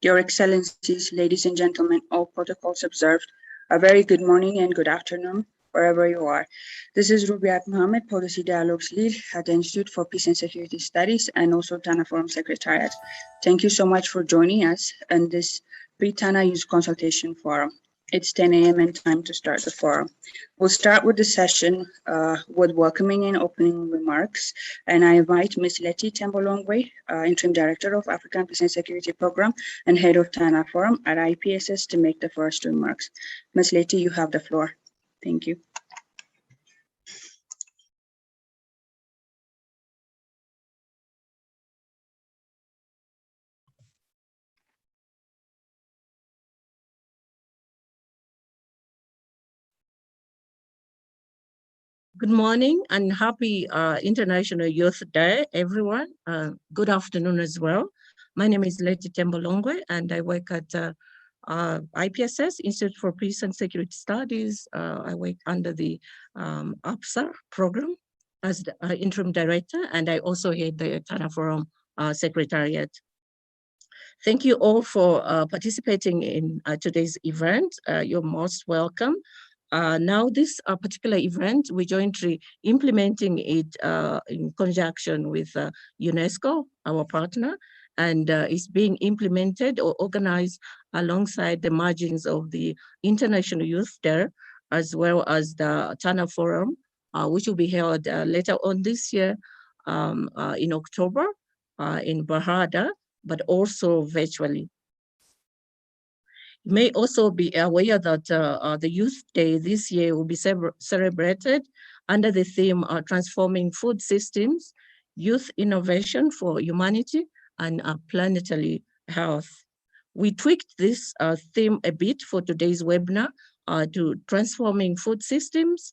Your Excellencies, ladies and gentlemen, all protocols observed, a very good morning and good afternoon, wherever you are. This is Rubiat Mohammed, Policy Dialogues Lead at the Institute for Peace and Security Studies and also Tana Forum Secretariat. Thank you so much for joining us in this Pre-Tana Youth Consultation Forum. It's 10 a.m. and time to start the forum. We'll start with the session with welcoming and opening remarks. And I invite Ms. Letty Tembolongwe, Interim Director of African Peace and Security Program and Head of Tana Forum at IPSS to make the first remarks. Ms. Letty, you have the floor. Thank you. Good morning and happy International Youth Day, everyone. Good afternoon as well. My name is Letty Tembolongwe and I work at IPSS, Institute for Peace and Security Studies. I work under the APSA program as the interim director, and I also head the Tana Forum Secretariat. Thank you all for participating in today's event. You're most welcome. Now this particular event, we're jointly implementing it in conjunction with UNESCO, our partner, and it's being implemented or organized alongside the margins of the International Youth Day, as well as the Tana Forum, which will be held later on this year in October in Bahada, but also virtually. You may also be aware that the Youth Day this year will be celebrated under the theme Transforming Food Systems, Youth Innovation for Humanity and Planetary Health. We tweaked this theme a bit for today's webinar to Transforming Food Systems,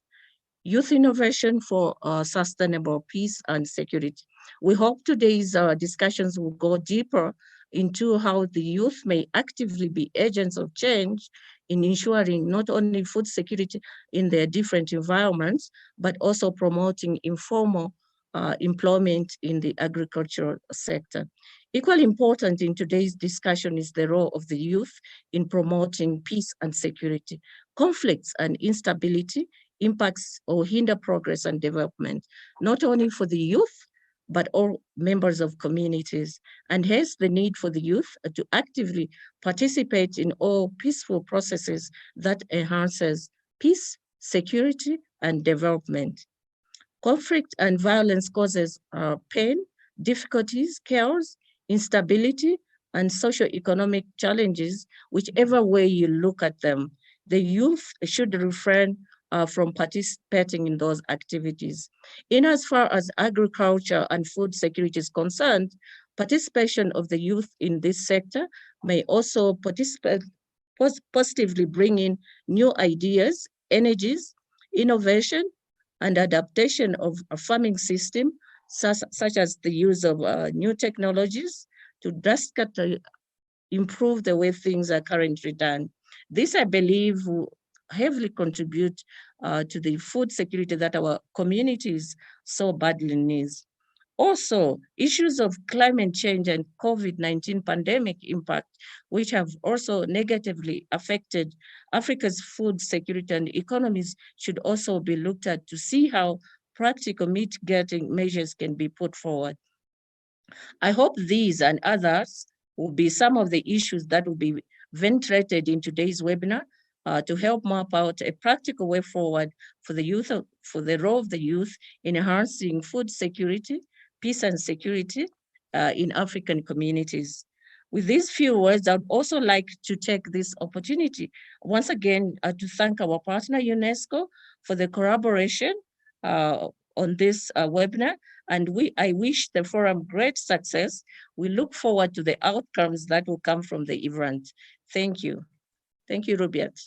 Youth Innovation for Sustainable Peace and Security. We hope today's discussions will go deeper into how the youth may actively be agents of change in ensuring not only food security in their different environments, but also promoting informal employment in the agricultural sector. Equally important in today's discussion is the role of the youth in promoting peace and security. Conflicts and instability impacts or hinder progress and development, not only for the youth, but all members of communities, and hence the need for the youth to actively participate in all peaceful processes that enhances peace, security, and development. Conflict and violence causes pain, difficulties, chaos, instability, and socio-economic challenges, whichever way you look at them. The youth should refrain from participating in those activities. In as far as agriculture and food security is concerned, participation of the youth in this sector may also positively bring in new ideas, energies, innovation, and adaptation of a farming system, such as the use of new technologies to drastically improve the way things are currently done. This, I believe, will heavily contribute to the food security that our communities so badly needs. Also, issues of climate change and COVID-19 pandemic impact, which have also negatively affected Africa's food security and economies, should also be looked at to see how practical mitigating measures can be put forward. I hope these and others will be some of the issues that will be ventilated in today's webinar to help map out a practical way forward for the youth, for the role of the youth in enhancing food security, peace and security in African communities. With these few words, I'd also like to take this opportunity once again to thank our partner UNESCO for the collaboration on this webinar, and I wish the forum great success. We look forward to the outcomes that will come from the event. Thank you. Thank you, Rubiat.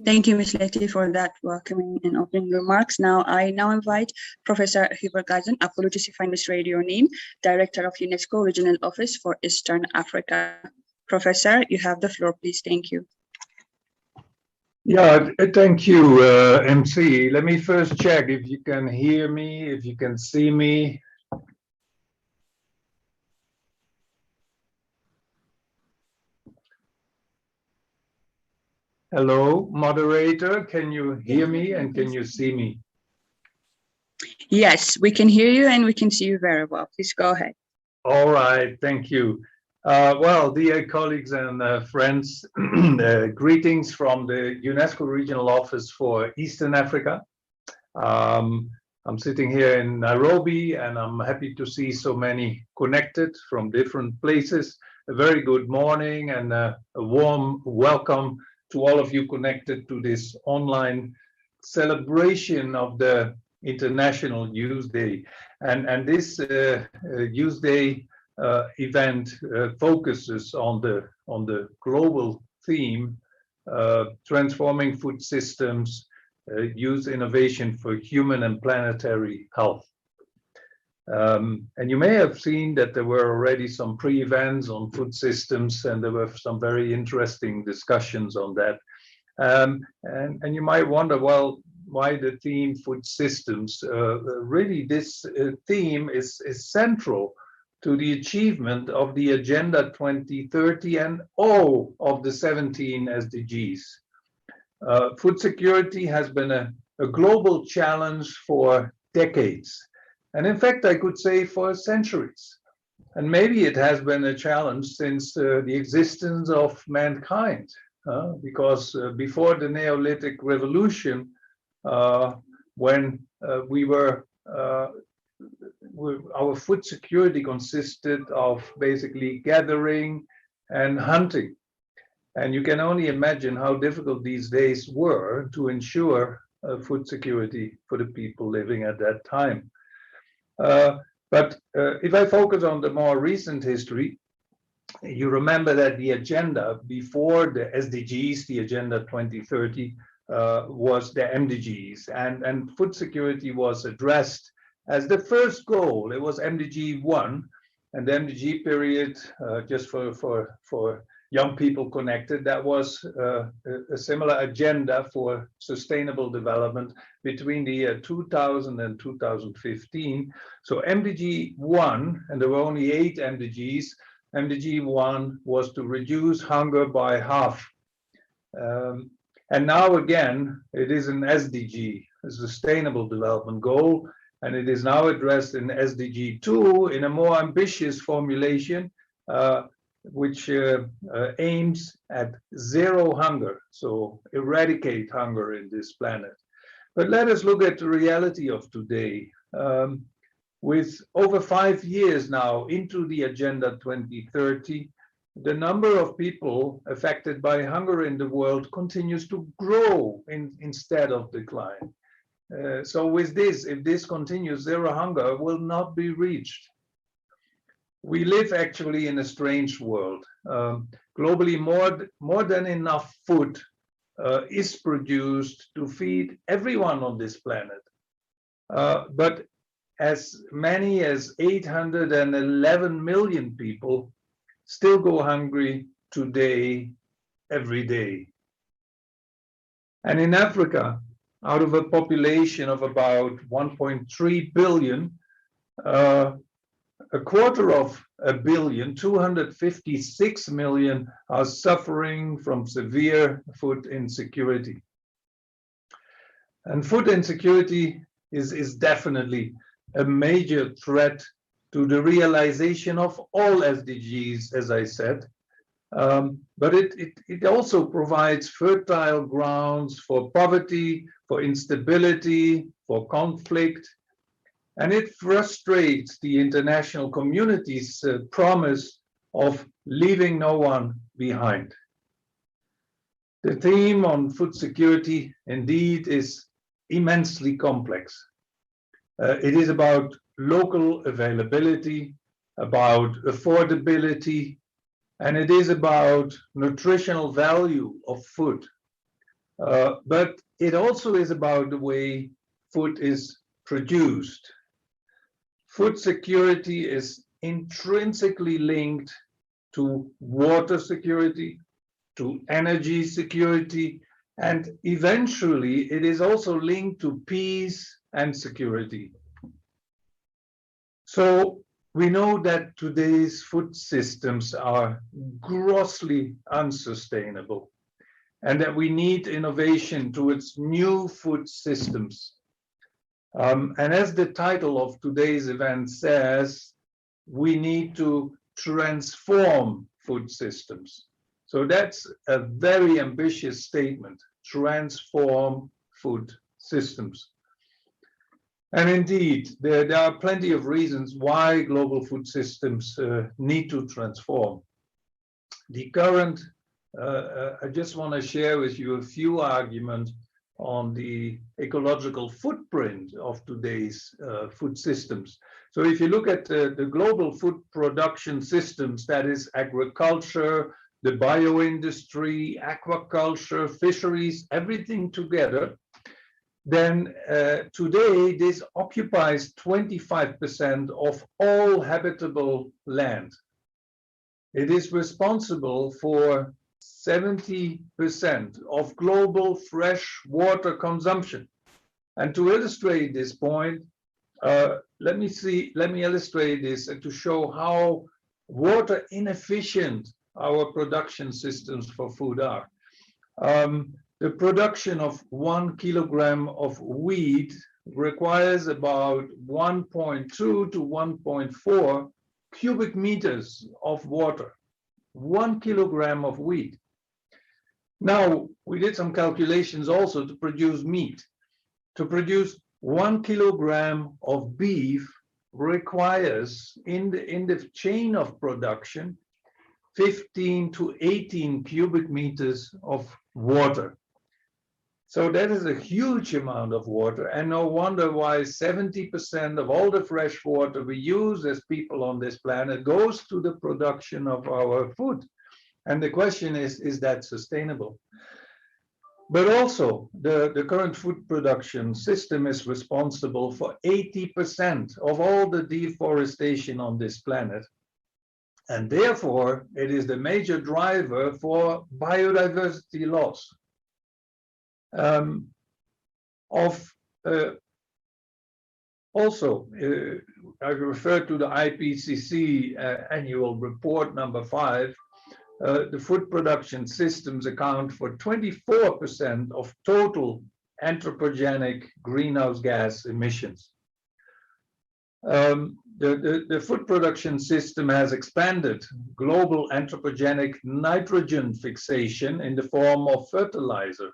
Thank you, Ms. Letty, for that welcoming and opening remarks. I now invite Professor Hubert Gazen, apologies if I misread your name, Director of UNESCO Regional Office for Eastern Africa. Professor, you have the floor, please. Thank you. Yeah, thank you, MC. Let me first check if you can hear me, if you can see me. Hello, moderator. Can you hear me and can you see me? Yes, we can hear you and we can see you very well. Please go ahead. All right, thank you. Well, dear colleagues and friends, greetings from the UNESCO Regional Office for Eastern Africa. I'm sitting here in Nairobi and I'm happy to see so many connected from different places. A very good morning and a warm welcome to all of you connected to this online celebration of the International Youth Day. And this Youth Day event focuses on the global theme, transforming food systems, youth innovation for human and planetary health. And you may have seen that there were already some pre-events on food systems, and there were some very interesting discussions on that. And you might wonder, well, why the theme food systems? Really, this theme is central to the achievement of the Agenda 2030 and all of the 17 SDGs. Food security has been a global challenge for decades. And in fact, I could say for centuries. And maybe it has been a challenge since the existence of mankind, because before the Neolithic Revolution, when our food security consisted of basically gathering and hunting. And you can only imagine how difficult these days were to ensure food security for the people living at that time. But if I focus on the more recent history, you remember that the agenda before the SDGs, the Agenda 2030, was the MDGs, and food security was addressed as the first goal. It was MDG 1, and the MDG period, just for young people connected, that was a similar agenda for sustainable development between the year 2000 and 2015. So MDG 1, and there were only 8 MDGs, MDG 1 was to reduce hunger by half. And now again, it is an SDG, a sustainable development goal, and it is now addressed in SDG 2 in a more ambitious formulation, which aims at zero hunger, so eradicate hunger in this planet. But let us look at the reality of today. With over 5 years now into the Agenda 2030, the number of people affected by hunger in the world continues to grow instead of decline. So with this, if this continues, zero hunger will not be reached. We live actually in a strange world. Globally, more than enough food is produced to feed everyone on this planet. But as many as 811 million people still go hungry today, every day. And in Africa, out of a population of about 1.3 billion, a quarter of a billion, 256 million, are suffering from severe food insecurity. And food insecurity is definitely a major threat to the realization of all SDGs, as I said. But it also provides fertile grounds for poverty, for instability, for conflict, and it frustrates the international community's promise of leaving no one behind. The theme on food security indeed is immensely complex. It is about local availability, about affordability, and it is about nutritional value of food. But it also is about the way food is produced. Food security is intrinsically linked to water security, to energy security, and eventually it is also linked to peace and security. So we know that today's food systems are grossly unsustainable. and that we need innovation towards new food systems. And as the title of today's event says, we need to transform food systems. So that's a very ambitious statement, transform food systems. And indeed, there are plenty of reasons why global food systems need to transform. The current, I just want to share with you a few arguments on the ecological footprint of today's food systems. So if you look at the global food production systems, that is agriculture, the bioindustry, aquaculture, fisheries, everything together, then today this occupies 25% of all habitable land. It is responsible for 70% of global fresh water consumption. And to illustrate this point, let me illustrate this to show how water inefficient our production systems for food are. The production of 1 kilogram of wheat requires about 1.2 to 1.4 cubic meters of water. 1 kilogram of wheat. Now, we did some calculations also to produce meat. To produce 1 kilogram of beef requires, in the chain of production, 15 to 18 cubic meters of water. So that is a huge amount of water, and no wonder why 70% of all the fresh water we use as people on this planet goes to the production of our food. And the question is that sustainable? But also, the current food production system is responsible for 80% of all the deforestation on this planet. And therefore, it is the major driver for biodiversity loss. Also, I refer to the IPCC annual report number 5. The food production systems account for 24% of total anthropogenic greenhouse gas emissions. The food production system has expanded global anthropogenic nitrogen fixation in the form of fertilizer.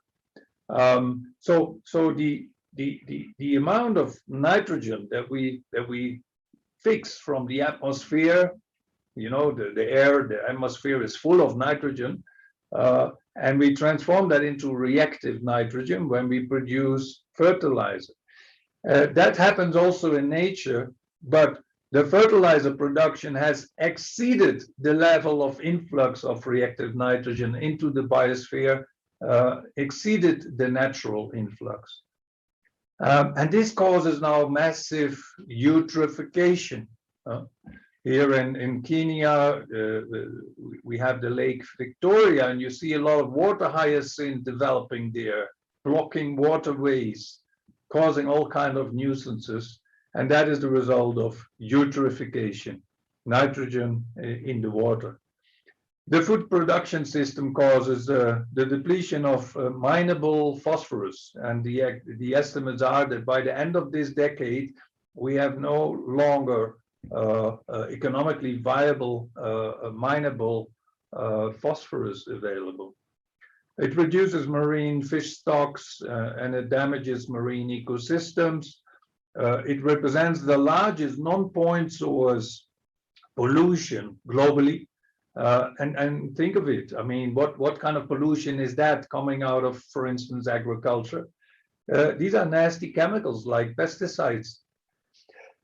So the amount of nitrogen that we fix from the atmosphere, you know, the atmosphere is full of nitrogen, and we transform that into reactive nitrogen when we produce fertilizer. That happens also in nature, but the fertilizer production has exceeded the level of influx of reactive nitrogen into the biosphere, exceeded the natural influx. And this causes now massive eutrophication. Here in Kenya, we have the Lake Victoria, and you see a lot of water hyacinth developing there, blocking waterways, causing all kinds of nuisances. And that is the result of eutrophication, nitrogen in the water. The food production system causes the depletion of mineable phosphorus, and the estimates are that by the end of this decade, we have no longer economically viable mineable phosphorus available. It reduces marine fish stocks and it damages marine ecosystems. It represents the largest non-point source pollution globally. And think of it, I mean, what kind of pollution is that coming out of, for instance, agriculture? These are nasty chemicals like pesticides.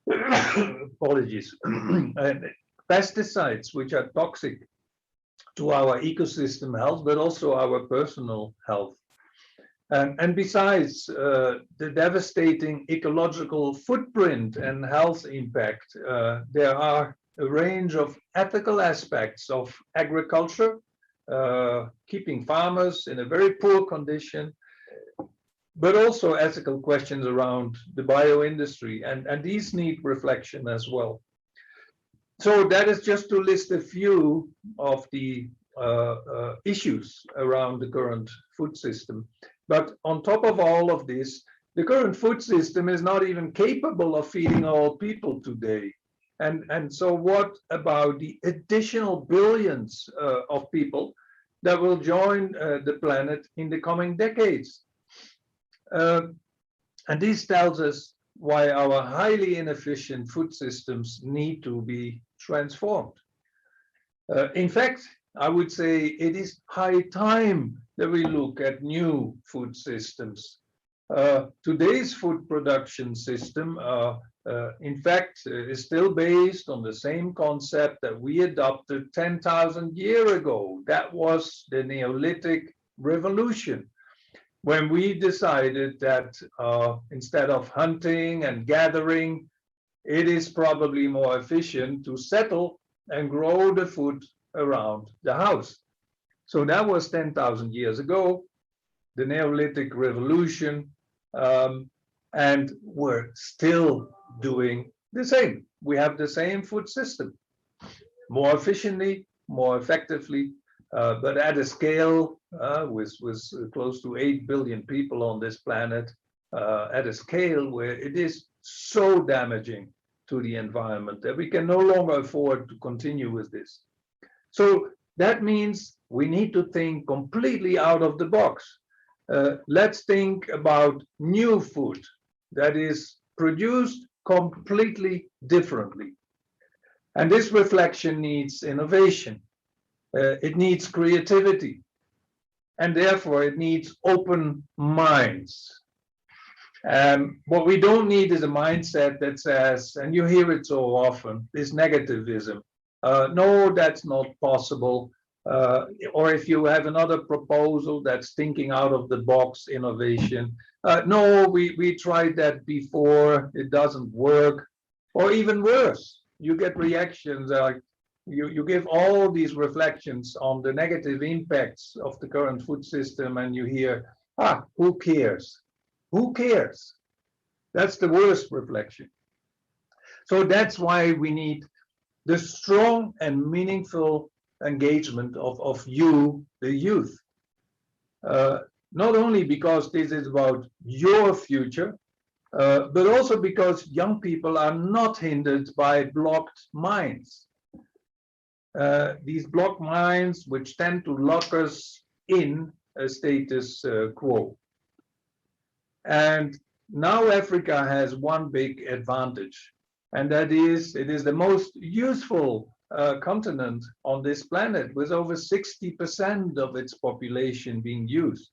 Apologies. Pesticides, which are toxic to our ecosystem health, but also our personal health. And besides the devastating ecological footprint and health impact, there are a range of ethical aspects of agriculture, keeping farmers in a very poor condition, but also ethical questions around the bioindustry, and these need reflection as well. So that is just to list a few of the issues around the current food system. But on top of all of this, the current food system is not even capable of feeding all people today. And so what about the additional billions of people that will join the planet in the coming decades? And this tells us why our highly inefficient food systems need to be transformed. In fact, I would say it is high time that we look at new food systems. Today's food production system, in fact, is still based on the same concept that we adopted 10,000 years ago. That was the Neolithic Revolution, when we decided that instead of hunting and gathering, it is probably more efficient to settle and grow the food around the house. So that was 10,000 years ago, the Neolithic Revolution, and we're still doing the same. We have the same food system, more efficiently, more effectively, but at a scale with close to 8 billion people on this planet, at a scale where it is so damaging to the environment that we can no longer afford to continue with this. So that means we need to think completely out of the box. Let's think about new food that is produced completely differently. And this reflection needs innovation. It needs creativity. And therefore, it needs open minds. What we don't need is a mindset that says, and you hear it so often, this negativism. No, that's not possible. Or if you have another proposal that's thinking out of the box innovation, no, we tried that before, it doesn't work. Or even worse, you get reactions like, you give all these reflections on the negative impacts of the current food system, and you hear, who cares? Who cares? That's the worst reflection. So that's why we need the strong and meaningful engagement of you, the youth. Not only because this is about your future, but also because young people are not hindered by blocked minds. These blocked minds which tend to lock us in a status quo. And now Africa has one big advantage, and that is it is the most useful continent on this planet, with over 60% of its population being used.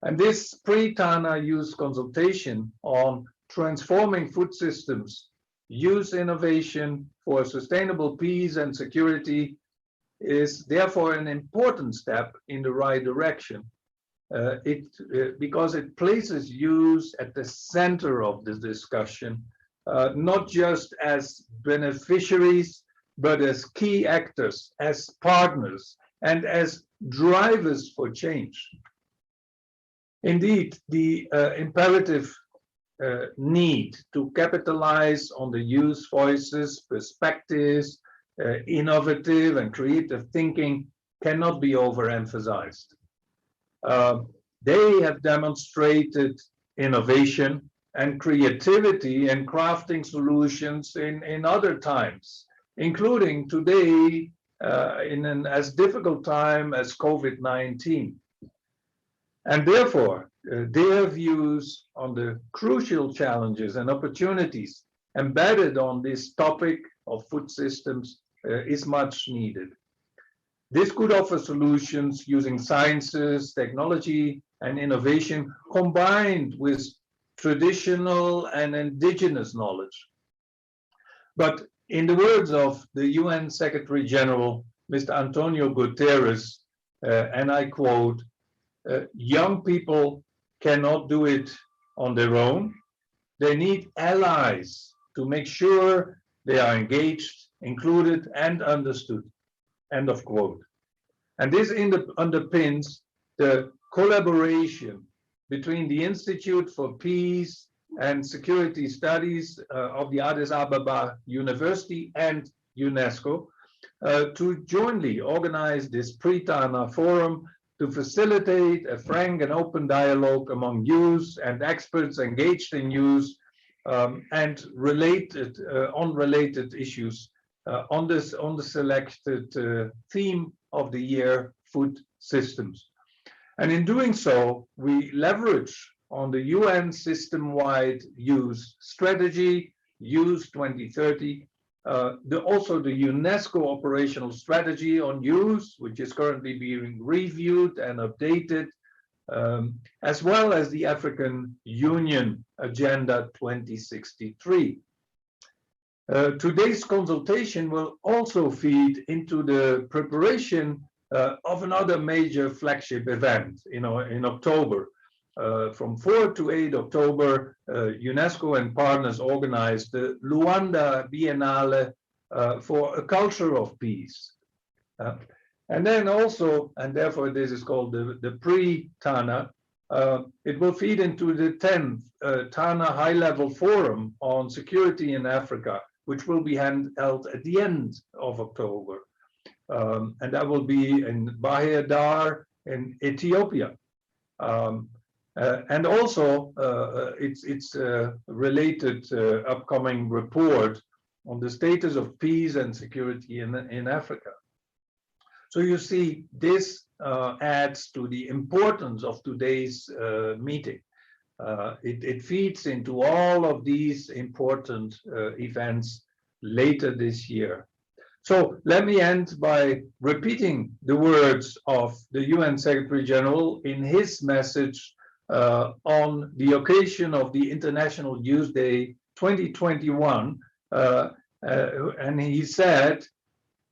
And this Pre-Tana youth consultation on transforming food systems, youth innovation for sustainable peace and security, is therefore an important step in the right direction. Because it places youth at the center of the discussion, not just as beneficiaries, but as key actors, as partners, and as drivers for change. Indeed, the imperative need to capitalize on the youth voices, perspectives, innovative and creative thinking cannot be overemphasized. They have demonstrated innovation and creativity in crafting solutions in other times, including today in an as difficult time as COVID-19. And therefore, their views on the crucial challenges and opportunities embedded on this topic of food systems is much needed. This could offer solutions using sciences, technology, and innovation combined with traditional and indigenous knowledge. But in the words of the UN Secretary General, Mr. Antonio Guterres, and I quote, young people cannot do it on their own. They need allies to make sure they are engaged, included, and understood. End of quote. And this underpins the collaboration between the Institute for Peace and Security Studies of the Addis Ababa University and UNESCO, to jointly organize this Pre-Tana forum to facilitate a frank and open dialogue among youth and experts engaged in youth and related related issues on the selected theme of the year, food systems. And in doing so, we leverage on the UN system-wide youth strategy, Youth 2030, also the UNESCO operational strategy on youth, which is currently being reviewed and updated, as well as the African Union Agenda 2063. Today's consultation will also feed into the preparation of another major flagship event, in October. From 4 to 8 October, UNESCO and partners organized the Luanda Biennale for a culture of peace. And then also, and therefore this is called the Pre-Tana, it will feed into the 10th Tana High-Level Forum on Security in Africa, which will be held at the end of October. And that will be in Bahir Dar in Ethiopia. And also, it's a related upcoming report on the status of peace and security in Africa. So you see, this adds to the importance of today's meeting. It feeds into all of these important events later this year. So let me end by repeating the words of the UN Secretary General in his message on the occasion of the International Youth Day 2021. And he said,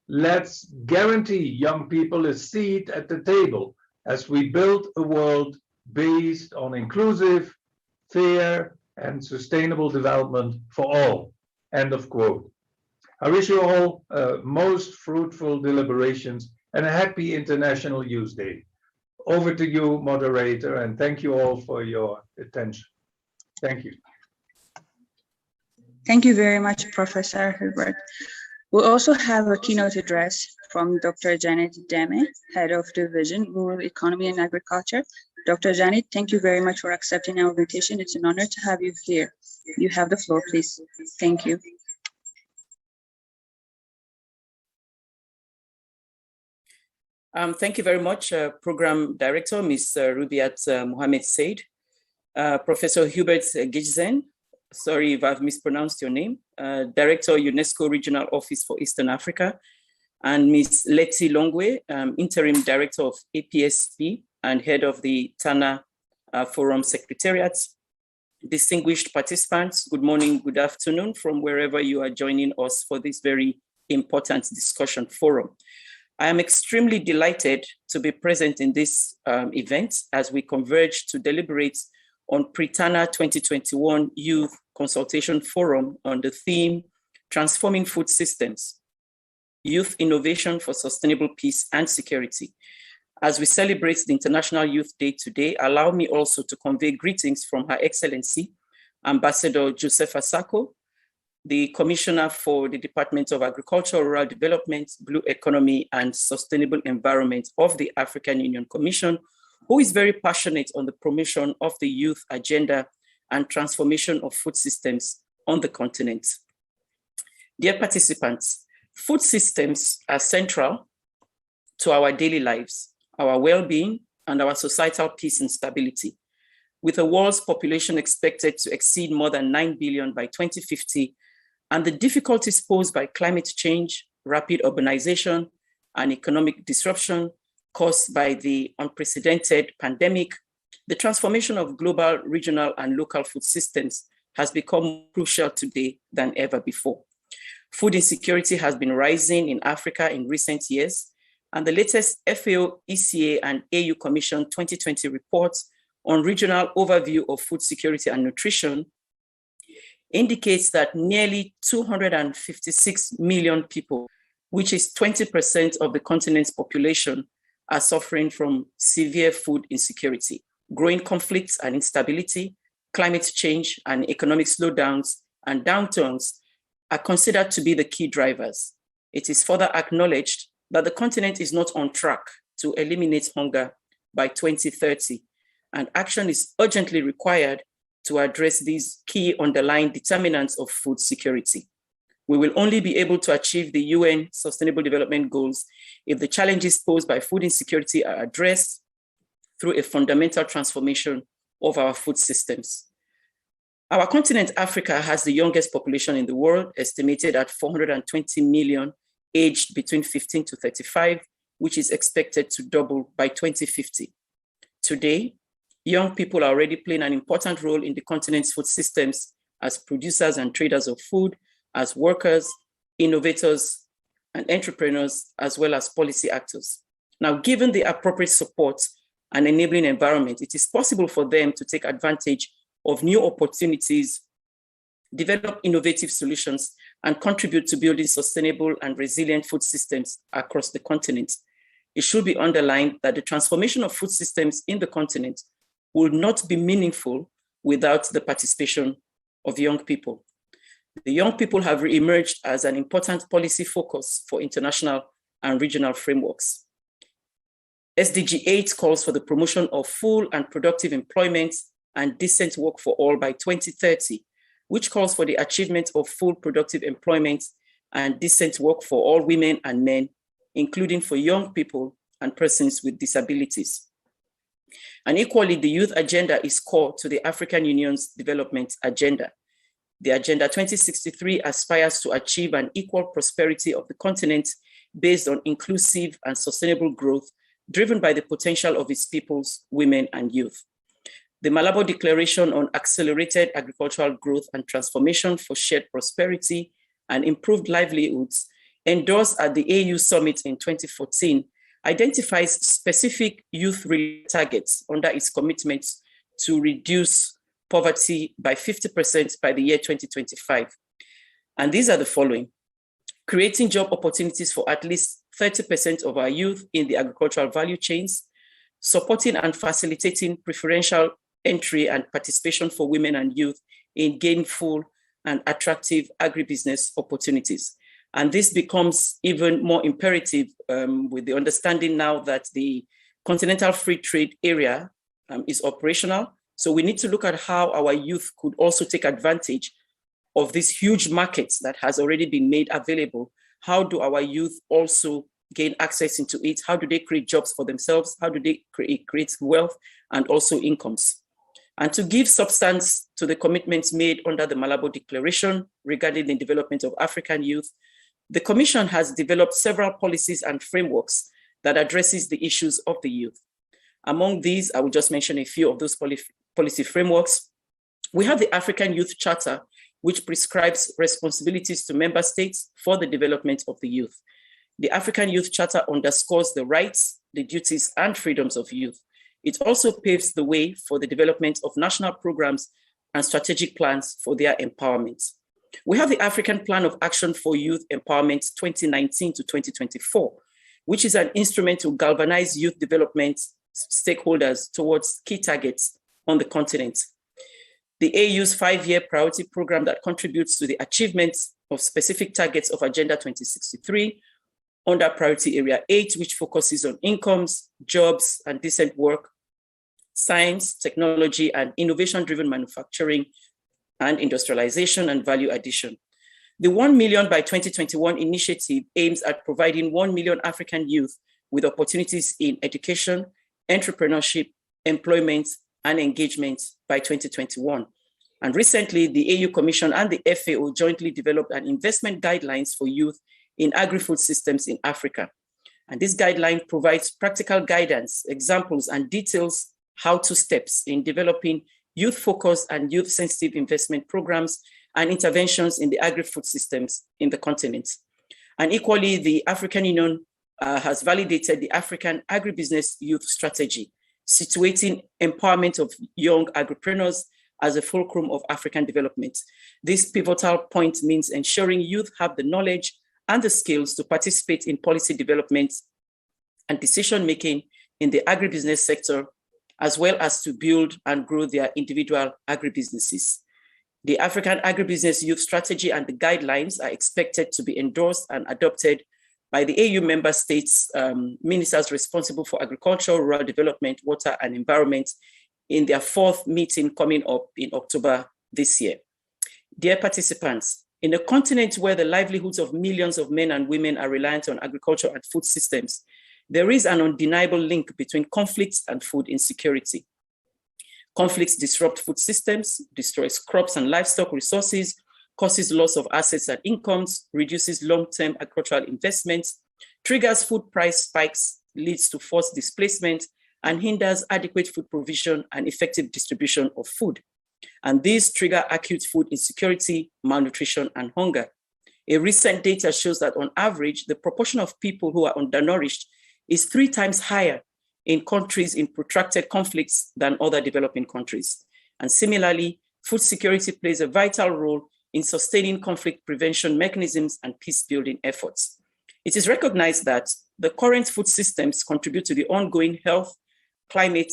let's guarantee young people a seat at the table as we build a world based on inclusive, fair, and sustainable development for all. End of quote. I wish you all most fruitful deliberations and a happy International Youth Day. Over to you, moderator, and thank you all for your attention. Thank you. Thank you very much, Professor Hubert. We'll also have a keynote address from Dr. Janet Damey, Head of Division, Rural Economy and Agriculture. Dr. Janet, thank you very much for accepting our invitation. It's an honor to have you here. You have the floor, please. Thank you. Thank you very much, Program Director, Ms. Rubiat Mohamed Said, Professor Hubert Gijzen, sorry if I've mispronounced your name, Director, UNESCO Regional Office for Eastern Africa, and Ms. Letty Longwe, Interim Director of APSP and Head of the Tana Forum Secretariat. Distinguished participants, good morning, good afternoon from wherever you are joining us for this very important discussion forum. I am extremely delighted to be present in this event as we converge to deliberate on Pre-Tana 2021 Youth Consultation Forum on the theme, Transforming Food Systems, Youth Innovation for Sustainable Peace and Security. As we celebrate the International Youth Day today, allow me also to convey greetings from Her Excellency, Ambassador Joseph Asako, the Commissioner for the Department of Agriculture, Rural Development, Blue Economy, and Sustainable Environment of the African Union Commission, who is very passionate on the promotion of the youth agenda and transformation of food systems on the continent. Dear participants, food systems are central to our daily lives, our well-being, and our societal peace and stability. With the world's population expected to exceed more than 9 billion by 2050, and the difficulties posed by climate change, rapid urbanization, and economic disruption caused by the unprecedented pandemic, the transformation of global, regional, and local food systems has become more crucial today than ever before. Food insecurity has been rising in Africa in recent years, and the latest FAO, ECA, and AU Commission 2020 report on regional overview of food security and nutrition indicates that nearly 256 million people, which is 20% of the continent's population, are suffering from severe food insecurity. Growing conflicts and instability, climate change, and economic slowdowns and downturns are considered to be the key drivers. it is further acknowledged that the continent is not on track to eliminate hunger by 2030, and action is urgently required to address these key underlying determinants of food security. We will only be able to achieve the UN Sustainable Development Goals if the challenges posed by food insecurity are addressed through a fundamental transformation of our food systems. Our continent, Africa, has the youngest population in the world, estimated at 420 million, aged between 15 to 35, which is expected to double by 2050. Today, young people are already playing an important role in the continent's food systems as producers and traders of food, as workers, innovators, and entrepreneurs, as well as policy actors. Now, given the appropriate support and enabling environment, it is possible for them to take advantage of new opportunities, develop innovative solutions, and contribute to building sustainable and resilient food systems across the continent. It should be underlined that the transformation of food systems in the continent will not be meaningful without the participation of young people. The young people have re-emerged as an important policy focus for international and regional frameworks. SDG 8 calls for the promotion of full and productive employment and decent work for all by 2030, which calls for the achievement of full productive employment and decent work for all women and men, including for young people and persons with disabilities. And equally, the youth agenda is core to the African Union's development agenda. The Agenda 2063 aspires to achieve an equal prosperity of the continent based on inclusive and sustainable growth, driven by the potential of its peoples, women, and youth. The Malabo Declaration on Accelerated Agricultural Growth and Transformation for Shared Prosperity and Improved Livelihoods, endorsed at the AU Summit in 2014, identifies specific youth-related targets under its commitments to reduce poverty by 50% by the year 2025. And these are the following: creating job opportunities for at least 30% of our youth in the agricultural value chains, supporting and facilitating preferential entry and participation for women and youth in gainful and attractive agribusiness opportunities. And this becomes even more imperative with the understanding now that the Continental Free Trade Area is operational. So we need to look at how our youth could also take advantage of this huge market that has already been made available. How do our youth also gain access into it? How do they create jobs for themselves? How do they create wealth and also incomes? And to give substance to the commitments made under the Malabo Declaration regarding the development of African youth, the Commission has developed several policies and frameworks that addresses the issues of the youth. Among these, I will just mention a few of those policy frameworks. We have the African Youth Charter, which prescribes responsibilities to member states for the development of the youth. The African Youth Charter underscores the rights, the duties, and freedoms of youth. It also paves the way for the development of national programs and strategic plans for their empowerment. We have the African Plan of Action for Youth Empowerment 2019 to 2024, which is an instrument to galvanize youth development stakeholders towards key targets on the continent. The AU's 5-year priority program that contributes to the achievement of specific targets of Agenda 2063 under Priority Area 8, which focuses on incomes, jobs, and decent work, science, technology, and innovation-driven manufacturing, and industrialization and value addition. The 1 million by 2021 initiative aims at providing 1 million African youth with opportunities in education, entrepreneurship, employment, and engagement by 2021. And recently, the AU Commission and the FAO jointly developed an investment guidelines for youth in agri-food systems in Africa. And this guideline provides practical guidance, examples, and details how-to steps in developing youth-focused and youth-sensitive investment programs and interventions in the agri-food systems in the continent. And equally, the African Union has validated the African Agribusiness Youth Strategy, situating empowerment of young agripreneurs as a fulcrum of African development. This pivotal point means ensuring youth have the knowledge and the skills to participate in policy development and decision-making in the agribusiness sector, as well as to build and grow their individual agribusinesses. The African Agribusiness Youth Strategy and the guidelines are expected to be endorsed and adopted by the AU member states, ministers responsible for agriculture, rural development, water, and environment in their 4th meeting coming up in October this year. Dear participants, in a continent where the livelihoods of millions of men and women are reliant on agriculture and food systems, there is an undeniable link between conflicts and food insecurity. Conflicts disrupt food systems, destroys crops and livestock resources, causes loss of assets and incomes, reduces long-term agricultural investments, triggers food price spikes, leads to forced displacement, and hinders adequate food provision and effective distribution of food. And these trigger acute food insecurity, malnutrition, and hunger. A recent data shows that on average, the proportion of people who are undernourished is 3 times higher in countries in protracted conflicts than other developing countries. And similarly, food security plays a vital role in sustaining conflict prevention mechanisms and peace-building efforts. It is recognized that the current food systems contribute to the ongoing health, climate,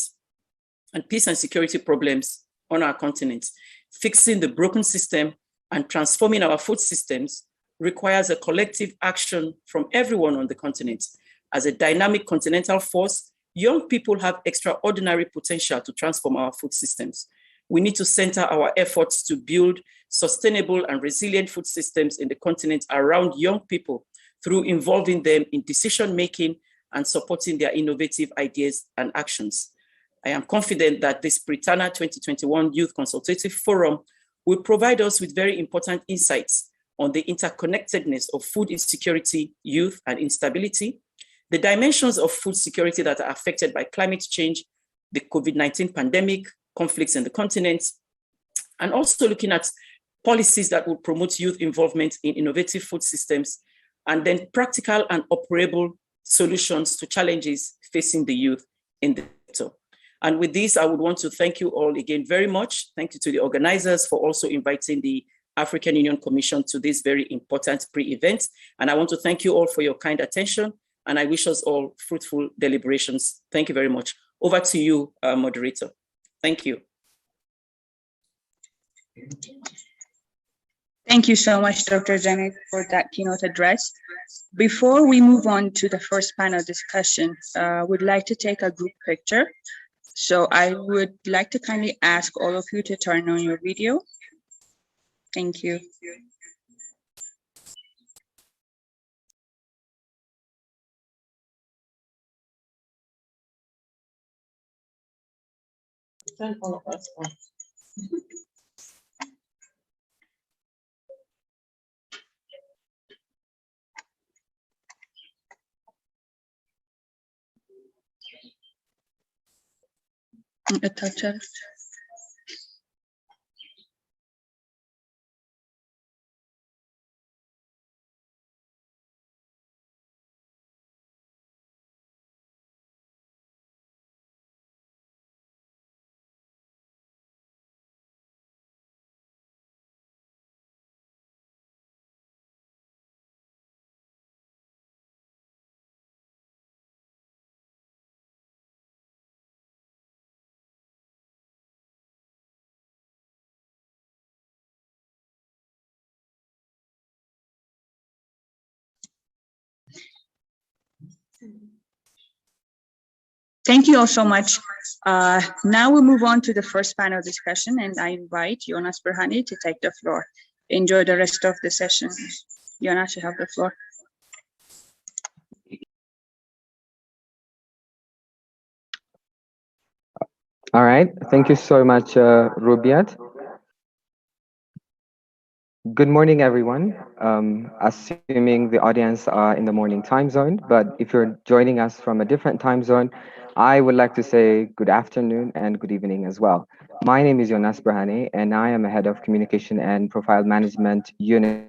and peace and security problems on our continent. Fixing the broken system and transforming our food systems requires a collective action from everyone on the continent. As a dynamic continental force, young people have extraordinary potential to transform our food systems. We need to center our efforts to build sustainable and resilient food systems in the continent around young people through involving them in decision-making and supporting their innovative ideas and actions. I am confident that this Pre-Tana 2021 Youth Consultative Forum will provide us with very important insights on the interconnectedness of food insecurity, youth, and instability, the dimensions of food security that are affected by climate change, the COVID-19 pandemic, conflicts in the continent, and also looking at policies that will promote youth involvement in innovative food systems, and then practical and operable solutions to challenges facing the youth in the sector. And with this, I would want to thank you all again very much. Thank you to the organizers for also inviting the African Union Commission to this very important pre-event. And I want to thank you all for your kind attention. And I wish us all fruitful deliberations. Thank you very much. Over to you, moderator. Thank you. Thank you so much, Dr. Janet, for that keynote address. Before we move on to the first panel discussion, we'd like to take a group picture. So I would like to kindly ask all of you to turn on your video. Thank you. Turn all of us on. A touch. Thank you all so much. Now we move on to the first panel discussion, and I invite Jonas Berhani to take the floor. Enjoy the rest of the session. Jonas, you have the floor. All right, thank you so much, Rubiat. Good morning, everyone. Assuming the audience are in the morning time zone, but if you're joining us from a different time zone, I would like to say good afternoon and good evening as well. My name is Jonas Berhani, and I am a head of communication and profile management unit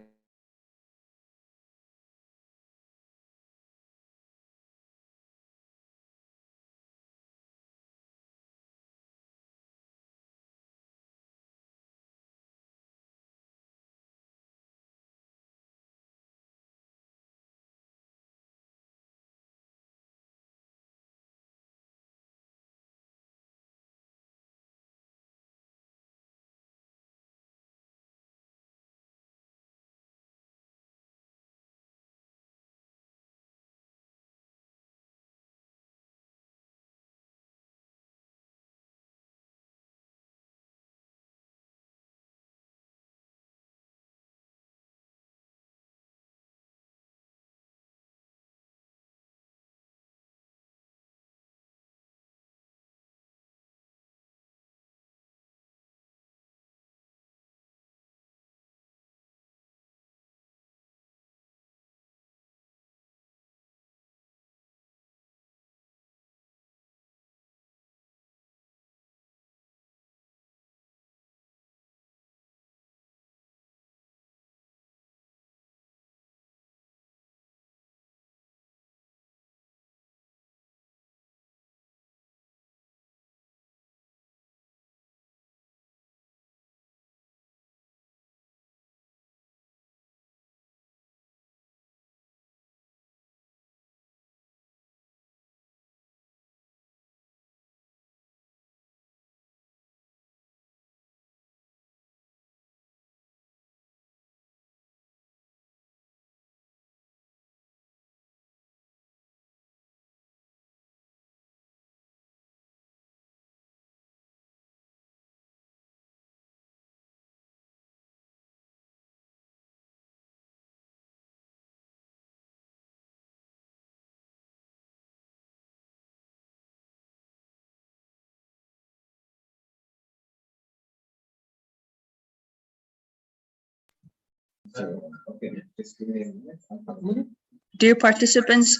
Dear participants,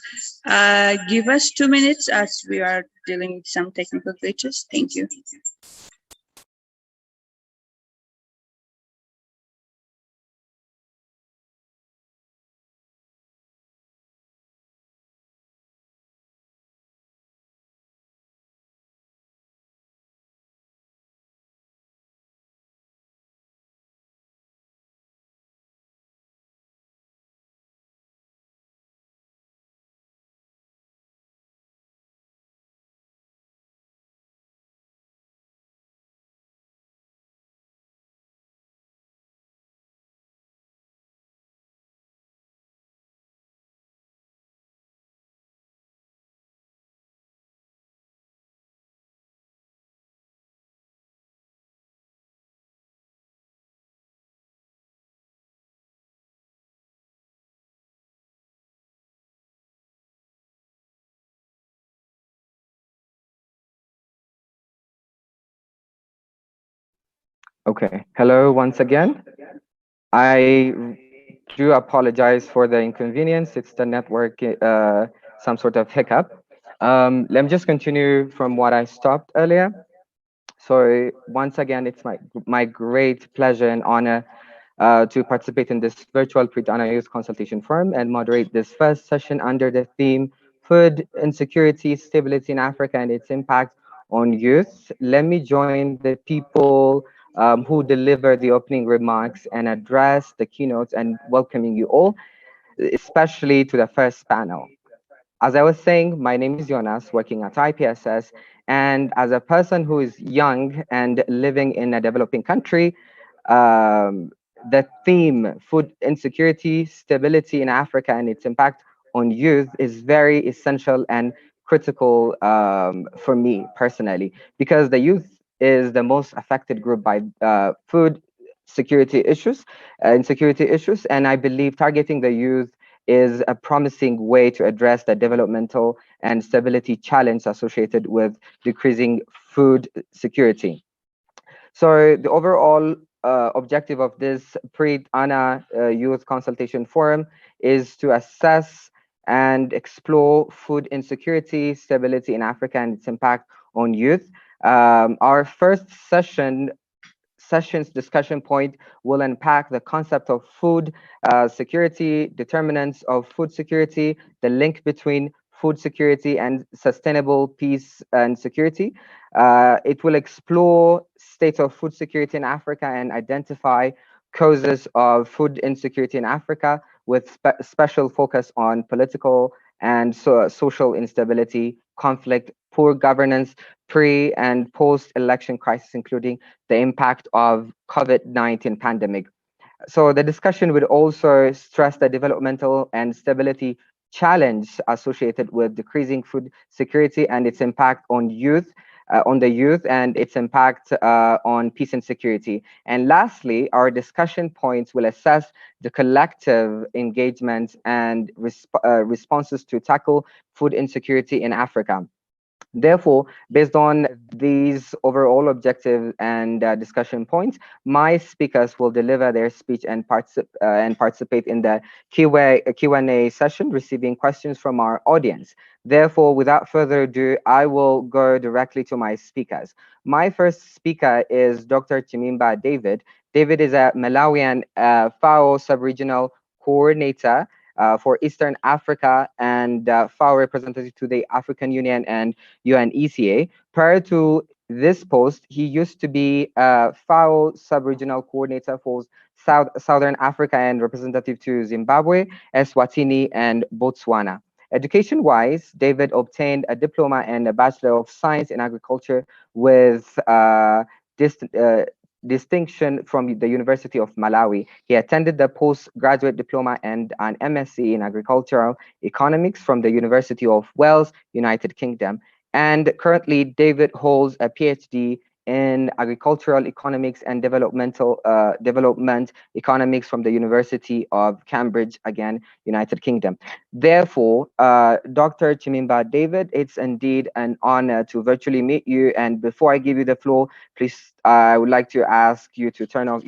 give us 2 minutes as we are dealing with some technical glitches. Thank you. Okay, hello once again. I do apologize for the inconvenience. It's the network, some sort of hiccup. Let me just continue from what I stopped earlier. So once again, it's my great pleasure and honor to participate in this virtual Pre-Tana Youth Consultation Forum and moderate this first session under the theme Food Insecurity, Stability in Africa and its Impact on Youth. Let me join the people who deliver the opening remarks and address the keynotes and welcoming you all, especially to the first panel. As I was saying, my name is Jonas, working at IPSS, and as a person who is young and living in a developing country, um, the theme, food insecurity, stability in Africa and its impact on youth is very essential and critical for me personally, because the youth is the most affected group by food security issues, insecurity issues, and I believe targeting the youth is a promising way to address the developmental and stability challenge associated with decreasing food security. So the overall objective of this Pre-Tana Youth Consultation Forum is to assess and explore food insecurity, stability in Africa and its impact on youth. Our first session's discussion point will unpack the concept of food security, determinants of food security, the link between food security and sustainable peace and security. It will explore state of food security in Africa and identify causes of food insecurity in Africa with special focus on political and social instability, conflict, poor governance, pre and post-election crisis, including the impact of COVID-19 pandemic. So the discussion would also stress the developmental and stability challenge associated with decreasing food security and its impact on youth, on the youth and its impact on peace and security. And lastly, our discussion points will assess the collective engagement and responses to tackle food insecurity in Africa. Therefore, based on these overall objectives and discussion points, my speakers will deliver their speech and participate in the Q&A session, receiving questions from our audience. Therefore, without further ado, I will go directly to my speakers. My first speaker is Dr. Chimimba David. David is a Malawian FAO sub-regional coordinator for Eastern Africa and FAO representative to the African Union and UNECA. Prior to this post, he used to be a FAO sub-regional coordinator for Southern Africa and representative to Zimbabwe, Eswatini, and Botswana. Education-wise, David obtained a diploma and a Bachelor of Science in Agriculture with distinction from the University of Malawi. He attended the postgraduate diploma and an MSc in agricultural economics from the University of Wales, United Kingdom. And currently, David holds a PhD in agricultural economics and development economics from the University of Cambridge, again, United Kingdom. Therefore, Dr. Chimimba David, it's indeed an honor to virtually meet you. And before I give you the floor, please, I would like to ask you to turn on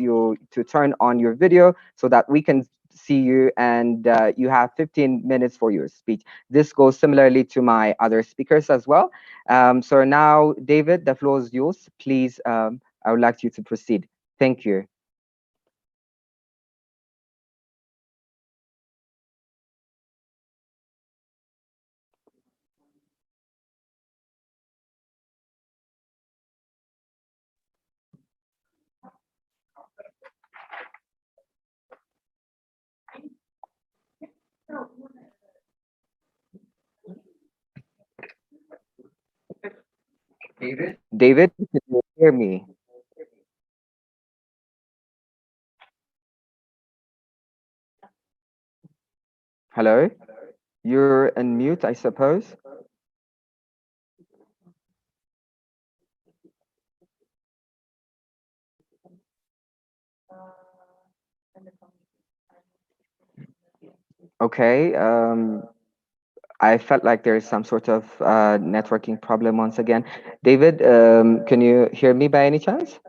your video so that we can see you, and you have 15 minutes for your speech. This goes similarly to my other speakers as well. So now, David, the floor is yours. Please, I would like you to proceed. Thank you. David, can you hear me? Hello? You're on mute, I suppose. Okay. I felt like there is some sort of networking problem once again. David, can you hear me by any chance?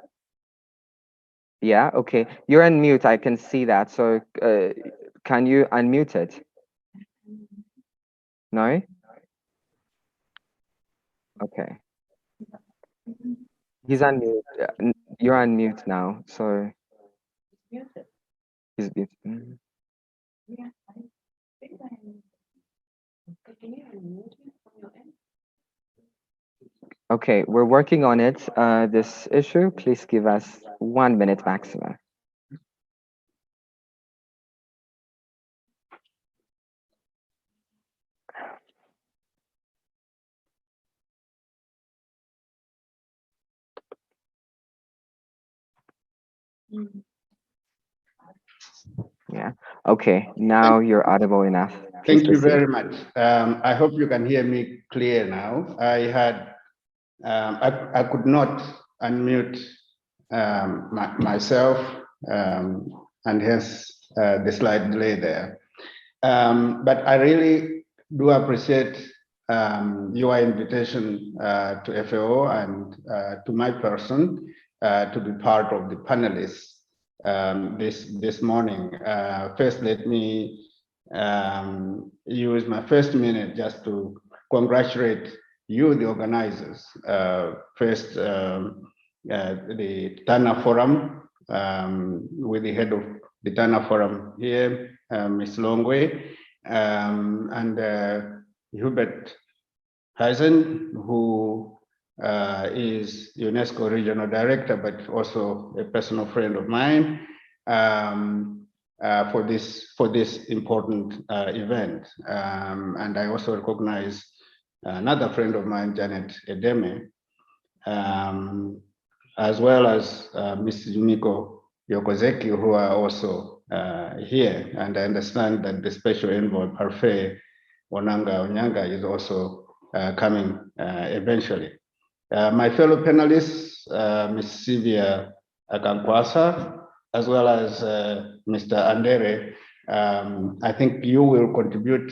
Yeah, okay. You're on mute, I can see that. So can you unmute it? No? Okay. He's on mute. You're on mute now, so. He's muted. Okay, we're working on it. This issue, please give us 1 minute maximum. Yeah. Okay. Now you're audible enough. Please Thank you proceed. very much. I hope you can hear me clear now. I could not unmute myself, and hence the slight delay there. But I really do appreciate your invitation to FAO and to my person to be part of the panelists this morning. First, let me use my first minute just to congratulate you, the organizers. First, the Tana Forum, with the head of the Tana Forum here, Ms. Longwe, and Hubert Heisen, who is Unesco Regional Director, but also a personal friend of mine, for this important event. And I also recognize another friend of mine, Janet Damey, as well as Mrs. Yumiko Yokozeki, who are also here. And I understand that the special envoy, Parfait Onyanga, is also coming eventually. My fellow panelists, Ms. Sylvia Kankwasa, as well as Mr. Andere, I think you will contribute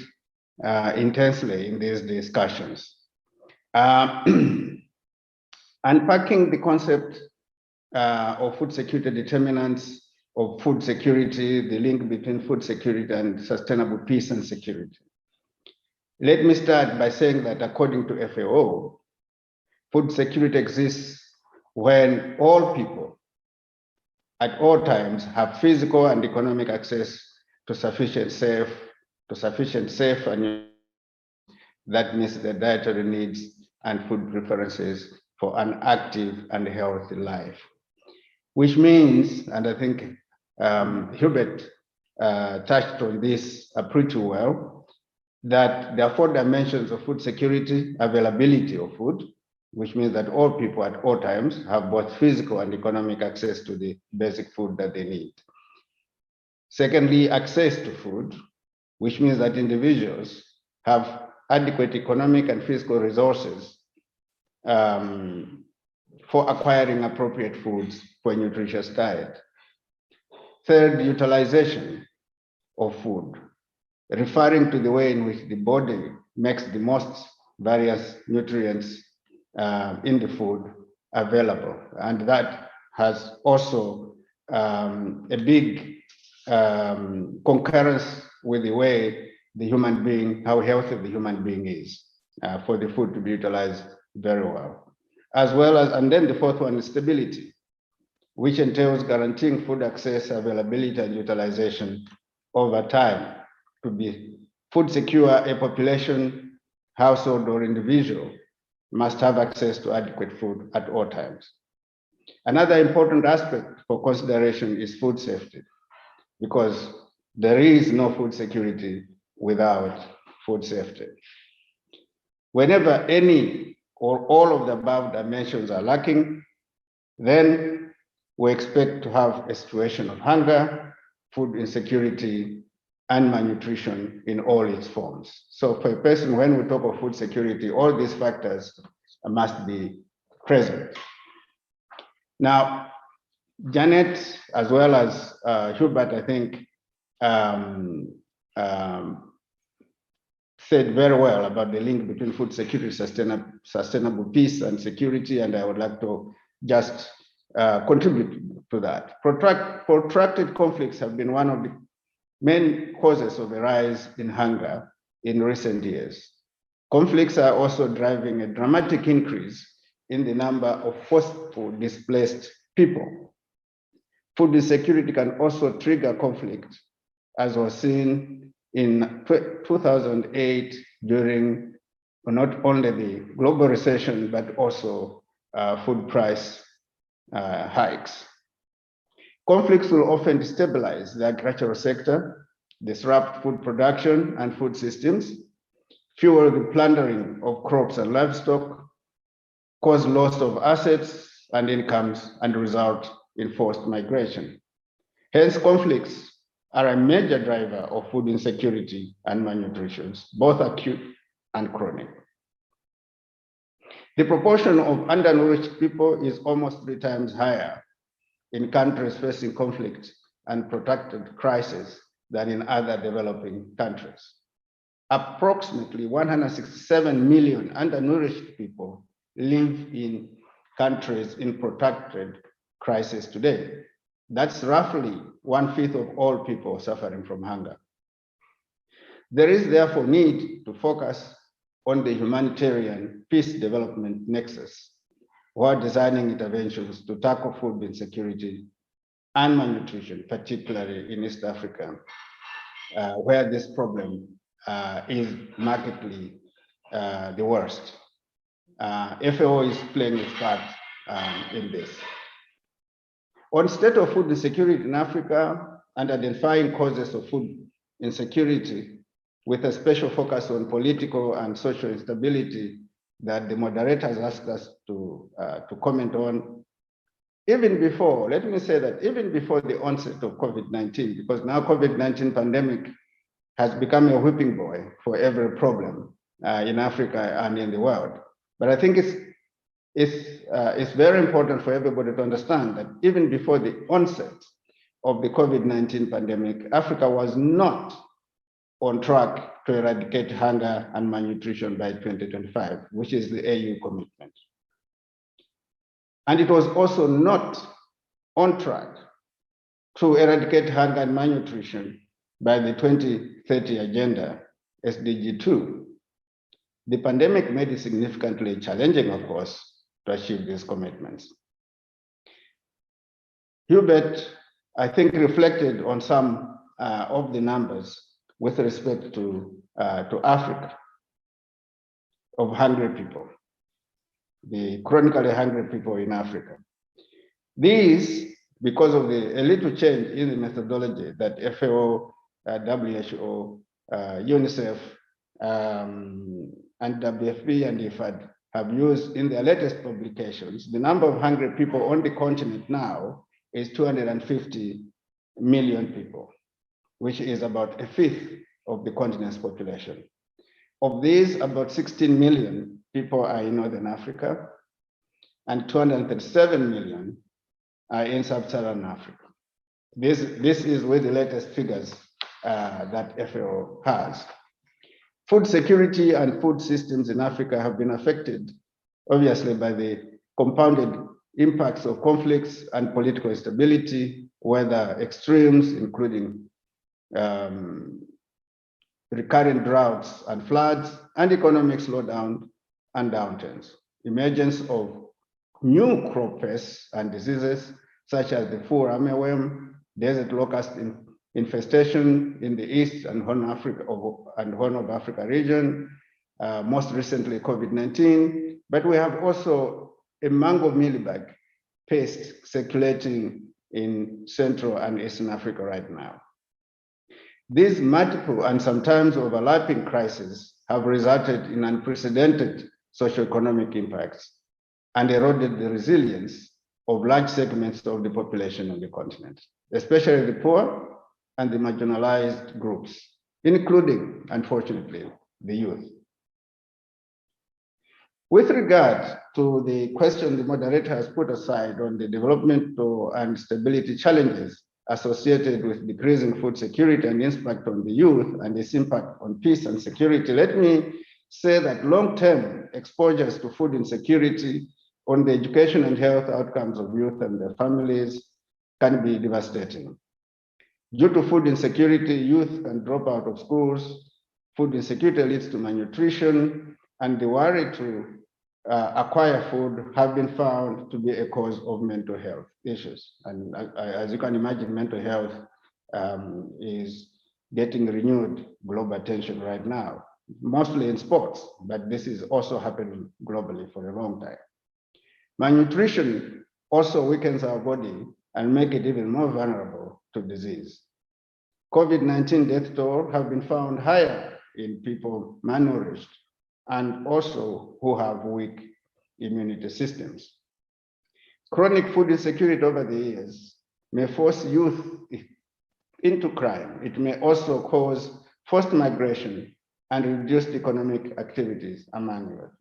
intensely in these discussions. Unpacking the concept of food security determinants of food security, the link between food security and sustainable peace and security. Let me start by saying that according to FAO, food security exists when all people at all times have physical and economic access to sufficient safe and that meets their dietary needs and food preferences for an active and healthy life. Which means, and I think Hubert touched on this pretty well, that there are 4 dimensions of food security: availability of food, which means that all people at all times have both physical and economic access to the basic food that they need. Secondly, access to food, which means that individuals have adequate economic and physical resources for acquiring appropriate foods for a nutritious diet. Third, utilization of food, referring to the way in which the body makes the most various nutrients in the food available. And that has also a big concurrence with the way the human being, how healthy the human being is, for the food to be utilized very well. As well as, and then the fourth one is stability, which entails guaranteeing food access, availability, and utilization over time. To be food secure, a population, household, or individual must have access to adequate food at all times. Another important aspect for consideration is food safety, because there is no food security without food safety. Whenever any or all of the above dimensions are lacking, then we expect to have a situation of hunger, food insecurity, and malnutrition in all its forms. So for a person, when we talk of food security, all these factors must be present. Now, Janet, as well as Hubert, I think, said very well about the link between food security, sustainable peace and security, and I would like to just contribute to that. Protracted conflicts have been one of the main causes of a rise in hunger in recent years. Conflicts are also driving a dramatic increase in the number of forceful displaced people. Food insecurity can also trigger conflict, as was seen in 2008 during not only the global recession, but also food price hikes. Conflicts will often destabilize the agricultural sector, disrupt food production and food systems, fuel the plundering of crops and livestock, cause loss of assets and incomes, and result in forced migration. Hence, conflicts are a major driver of food insecurity and malnutrition, both acute and chronic. The proportion of undernourished people is almost 3 times higher in countries facing conflict and protracted crisis than in other developing countries. Approximately 167 million undernourished people live in countries in protracted crisis today. That's roughly 1/5 of all people suffering from hunger. There is therefore need to focus on the humanitarian peace development nexus while designing interventions to tackle food insecurity and malnutrition, particularly in East Africa, where this problem is markedly the worst. FAO is playing its part in this. On state of food insecurity in Africa and identifying causes of food insecurity with a special focus on political and social instability that the moderators asked us to comment on. Even before, let me say that even before the onset of COVID-19, because now COVID-19 pandemic has become a whipping boy for every problem in Africa and in the world. But I think it's very important for everybody to understand that even before the onset of the COVID-19 pandemic, Africa was not on track to eradicate hunger and malnutrition by 2025, which is the AU commitment. And it was also not on track to eradicate hunger and malnutrition by the 2030 agenda, SDG 2. The pandemic made it significantly challenging, of course, to achieve these commitments. Hubert, I think, reflected on some of the numbers with respect to Africa of hungry people, the chronically hungry people in Africa. These, because of a little change in the methodology that FAO, WHO, UNICEF, and WFP and IFAD have used in their latest publications, the number of hungry people on the continent now is 250 million people, which is about 1/5 of the continent's population. Of these, about 16 million people are in Northern Africa, and 237 million are in sub-Saharan Africa. This is with the latest figures that FAO has. Food security and food systems in Africa have been affected, obviously, by the compounded impacts of conflicts and political instability, weather extremes, including recurrent droughts and floods, and economic slowdown and downturns. Emergence of new crop pests and diseases, such as the Fur armyworm, desert locust infestation in the East and Horn of Africa region, most recently COVID-19, but we have also a mango mealybug pest circulating in Central and Eastern Africa right now. These multiple and sometimes overlapping crises have resulted in unprecedented socioeconomic impacts and eroded the resilience of large segments of the population on the continent, especially the poor and the marginalized groups, including, unfortunately, the youth. With regard to the question the moderator has put aside on the developmental and stability challenges associated with decreasing food security and its impact on the youth and its impact on peace and security, let me say that long-term exposures to food insecurity on the education and health outcomes of youth and their families can be devastating. Due to food insecurity, youth can drop out of schools. Food insecurity leads to malnutrition, and the worry to acquire food have been found to be a cause of mental health issues. And as you can imagine, mental health is getting renewed global attention right now, mostly in sports, but this is also happening globally for a long time. Malnutrition also weakens our body and make it even more vulnerable to disease. COVID-19 death toll have been found higher in people malnourished and also who have weak immunity systems. Chronic food insecurity over the years may force youth into crime. It may also cause forced migration and reduced economic activities among youth.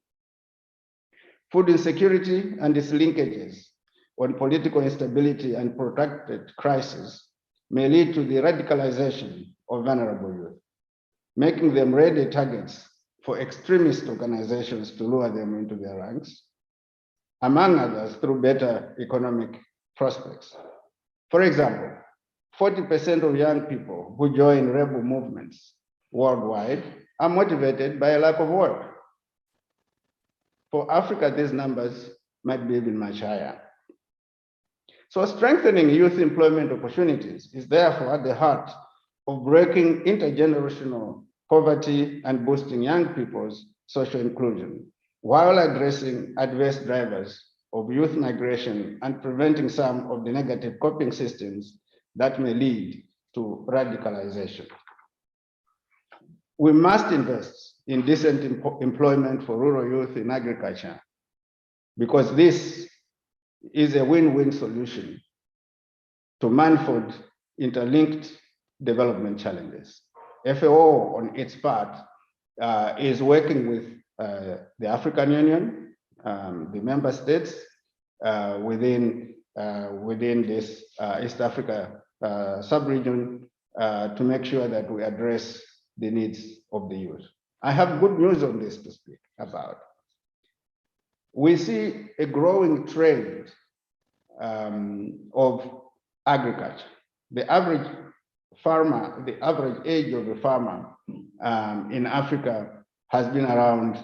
Food insecurity and its linkages on political instability and protracted crisis may lead to the radicalization of vulnerable youth, making them ready targets for extremist organizations to lure them into their ranks, among others through better economic prospects. For example, 40% of young people who join rebel movements worldwide are motivated by a lack of work. For Africa, these numbers might be even much higher. So strengthening youth employment opportunities is therefore at the heart of breaking intergenerational poverty and boosting young people's social inclusion, while addressing adverse drivers of youth migration and preventing some of the negative coping systems that may lead to radicalization. We must invest in decent employment for rural youth in agriculture, because this is a win-win solution to manifold interlinked development challenges. FAO, on its part, is working with the African Union, the member states within this East Africa sub-region to make sure that we address the needs of the youth. I have good news on this to speak about. We see a growing trend of agriculture. The average farmer, the average age of a farmer in Africa has been around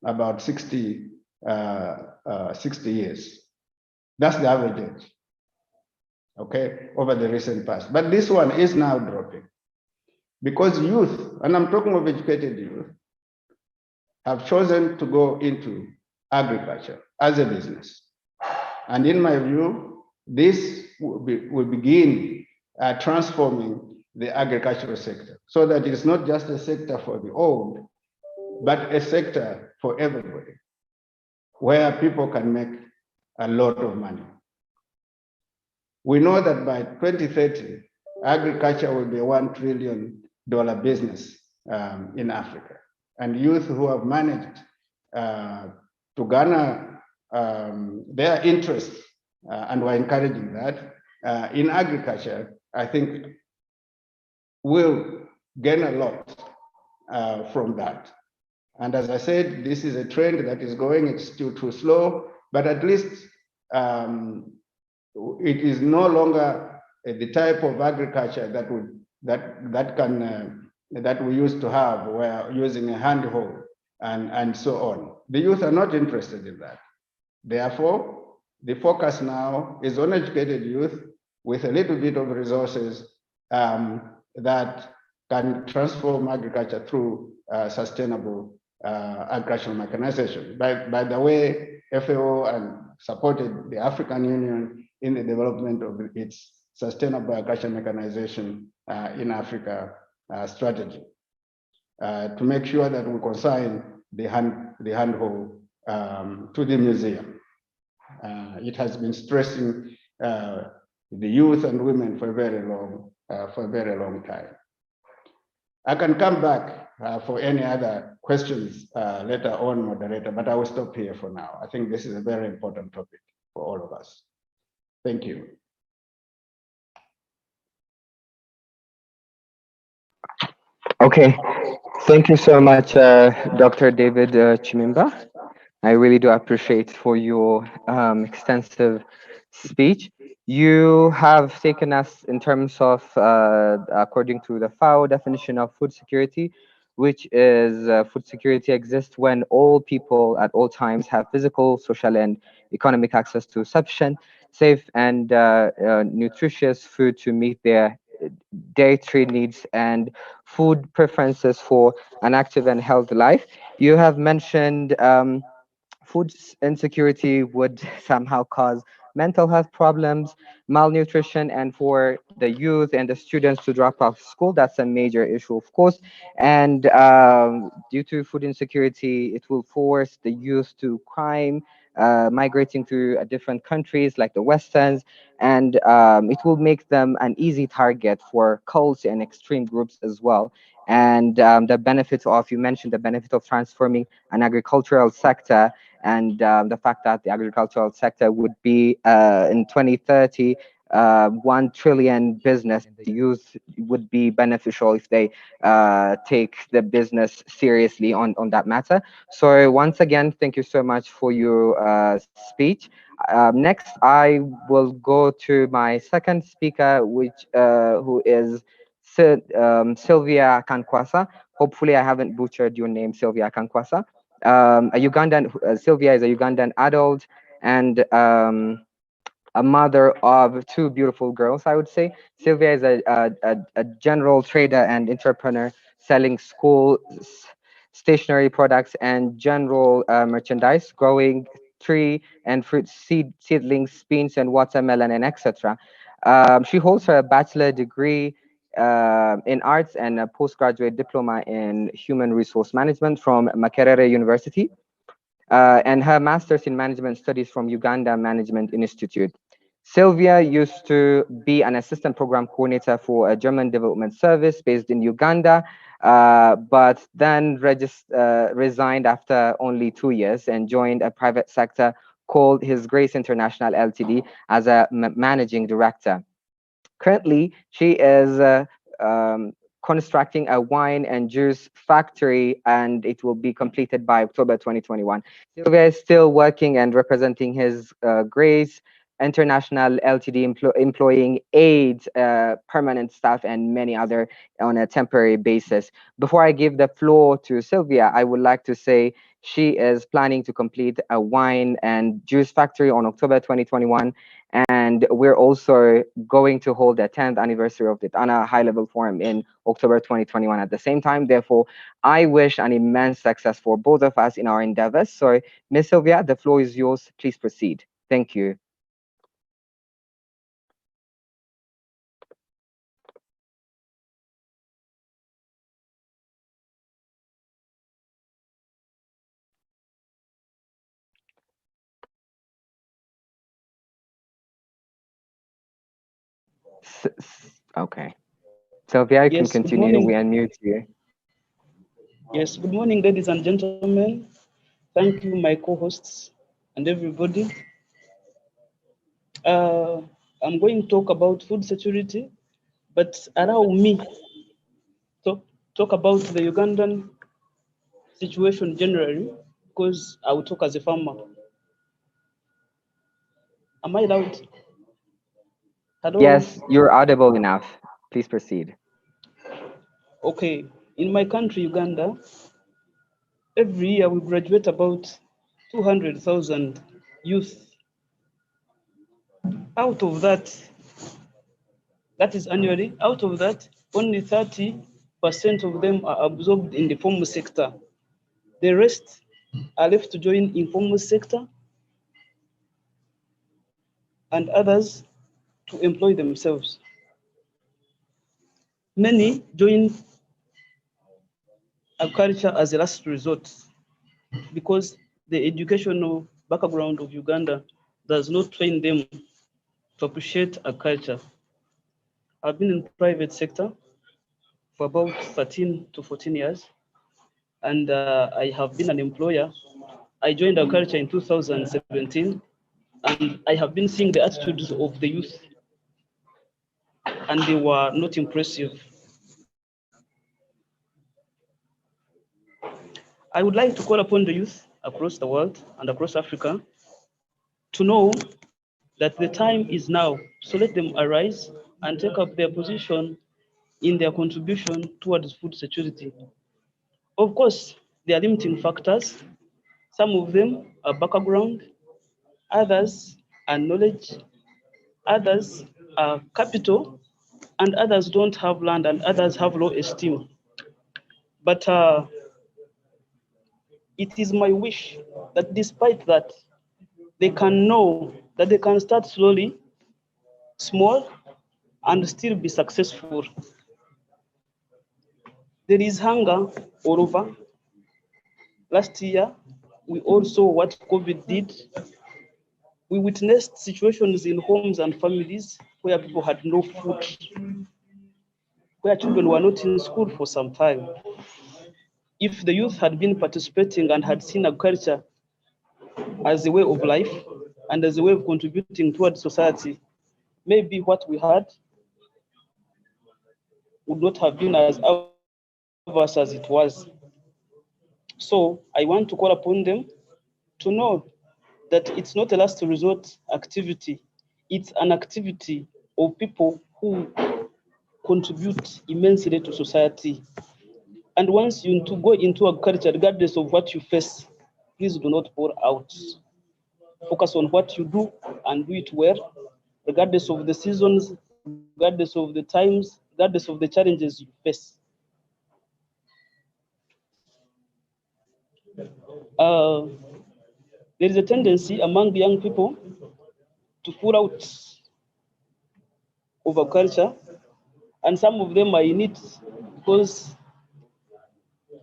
about 60 years. That's the average age, okay, over the recent past. But this one is now dropping because youth, and I'm talking of educated youth, have chosen to go into agriculture as a business. And in my view, this will begin transforming the agricultural sector so that it's not just a sector for the old, but a sector for everybody, where people can make a lot of money. We know that by 2030, agriculture will be a $1 trillion business in Africa. And youth who have managed to garner their interests, and we're encouraging that, in agriculture, I think will gain a lot from that. And as I said, this is a trend that is going, it's still too slow, but at least it is no longer the type of agriculture that we used to have, where using a hand hoe and so on. The youth are not interested in that. Therefore, the focus now is on educated youth with a little bit of resources that can transform agriculture through sustainable agricultural mechanization. By the way, FAO and supported the African Union in the development of its sustainable agricultural mechanization in Africa strategy to make sure that we consign the hand hoe to the museum. It has been stressing the youth and women for a very long time. I can come back for any other questions later on, moderator, but I will stop here for now. I think this is a very important topic for all of us. Thank you. Okay, thank you so much, Dr. David Chimimba. I really do appreciate for your extensive speech. You have taken us in terms of, according to the FAO definition of food security, which is food security exists when all people at all times have physical, social, and economic access to sufficient, safe, and nutritious food to meet their dietary needs and food preferences for an active and healthy life. You have mentioned food insecurity would somehow cause mental health problems, malnutrition, and for the youth and the students to drop out of school. That's a major issue, of course. And due to food insecurity, it will force the youth to crime, migrating to different countries like the Westerns, and it will make them an easy target for cults and extreme groups as well. And the benefit of, you mentioned the benefit of transforming an agricultural sector, and the fact that the agricultural sector would be in 2030 1 trillion business. The youth would be beneficial if they take the business seriously on that matter. So once again, thank you so much for your speech. Next, I will go to my second speaker, which who is Sylvia Kankwasa. Hopefully, I haven't butchered your name, Sylvia Kankwasa. A Ugandan, Sylvia is a Ugandan adult and a mother of 2 beautiful girls, I would say. Sylvia is a general trader and entrepreneur selling school stationery products and general merchandise, growing tree and fruit seedlings, beans and watermelon, and etc. She holds her bachelor degree in arts and a postgraduate diploma in human resource management from Makerere University, and her master's in management studies from Uganda Management Institute. Sylvia used to be an assistant program coordinator for a German development service based in Uganda, but then resigned after only 2 years and joined a private sector called His Grace International Ltd as a managing director. Currently, she is constructing a wine and juice factory, and it will be completed by October 2021. Sylvia is still working and representing His Grace International Ltd, employing 8 permanent staff and many other on a temporary basis. Before I give the floor to Sylvia, I would like to say she is planning to complete a wine and juice factory on October 2021. And we're also going to hold the 10th anniversary of the Pre-Tana high-level forum in October 2021 at the same time. Therefore, I wish an immense success for both of us in our endeavors. So, Ms. Sylvia, the floor is yours. Please proceed. Thank you. Okay. Sylvia, you can continue. We unmute you. Yes, good morning, ladies and gentlemen. Thank you, my co-hosts. and everybody. I'm going to talk about food security, but allow me to talk about the Ugandan situation generally, because I will talk as a farmer. Am I loud? Hello? Yes, you're audible enough. Please proceed. Okay, in my country, Uganda, every year we graduate about 200,000 youth. Out of that is annually, out of that, only 30% of them are absorbed in the formal sector. The rest are left to join informal sector and others to employ themselves. Many join agriculture as a last resort because the educational background of Uganda does not train them to appreciate agriculture. I've been in private sector for about 13 to 14 years, and I have been an employer. I joined agriculture in 2017, and I have been seeing the attitudes of the youth, and they were not impressive. I would like to call upon the youth across the world and across Africa to know that the time is now. So let them arise and take up their position in their contribution towards food security. Of course, there are limiting factors. Some of them are background, others are knowledge, others are capital, and others don't have land, and others have low esteem. But it is my wish that despite that, they can know that they can start slowly, small, and still be successful. There is hunger all over. Last year, we all saw what COVID did. We witnessed situations in homes and families where people had no food, where children were not in school for some time. If the youth had been participating and had seen agriculture as a way of life and as a way of contributing towards society, maybe what we had would not have been as adverse as it was. So I want to call upon them to know that it's not a last resort activity. It's an activity of people who contribute immensely to society. And once you go into agriculture, regardless of what you face, please do not pour out. Focus on what you do and do it well, regardless of the seasons, regardless of the times, regardless of the challenges you face. There is a tendency among young people to pull out of agriculture, and some of them are in it because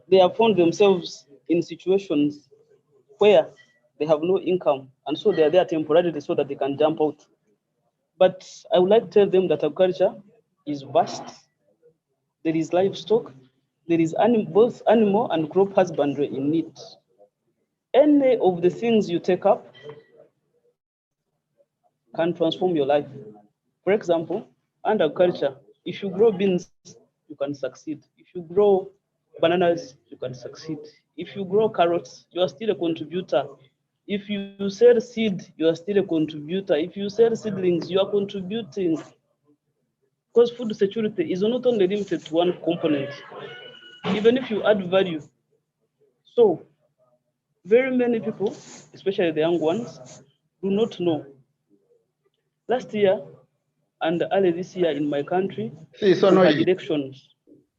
they have found themselves in situations where they have no income, and so they are there temporarily so that they can jump out. But I would like to tell them that agriculture is vast. There is livestock, there is both animal and crop husbandry in it. Any of the things you take up can transform your life. For example, under agriculture, if you grow beans, you can succeed. If you grow bananas, you can succeed. If you grow carrots, you are still a contributor. If you sell seed, you are still a contributor. If you sell seedlings, you are contributing. Because food security is not only limited to one component, even if you add value. So, very many people, especially the young ones, do not know. Last year and early this year in my country, we had elections.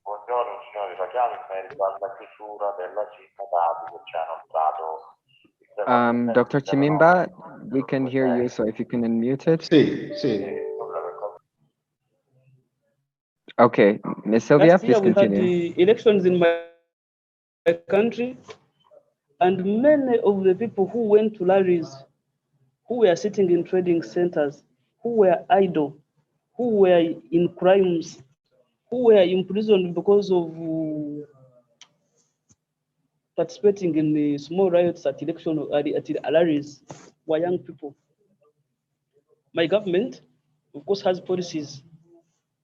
Buongiorno signori, la chiamo in merito alla chiusura della città dati che ci hanno dato. Dr. Chimimba, we can hear you, so if you can unmute it. Sí. Okay, Ms. Sylvia, Last year please continue. We had the elections in my country, and many of the people who went to rallies, who were sitting in trading centers, who were idle, who were in crimes, who were imprisoned because of participating in the small riots at election or at the rallies were young people. My government, of course, has policies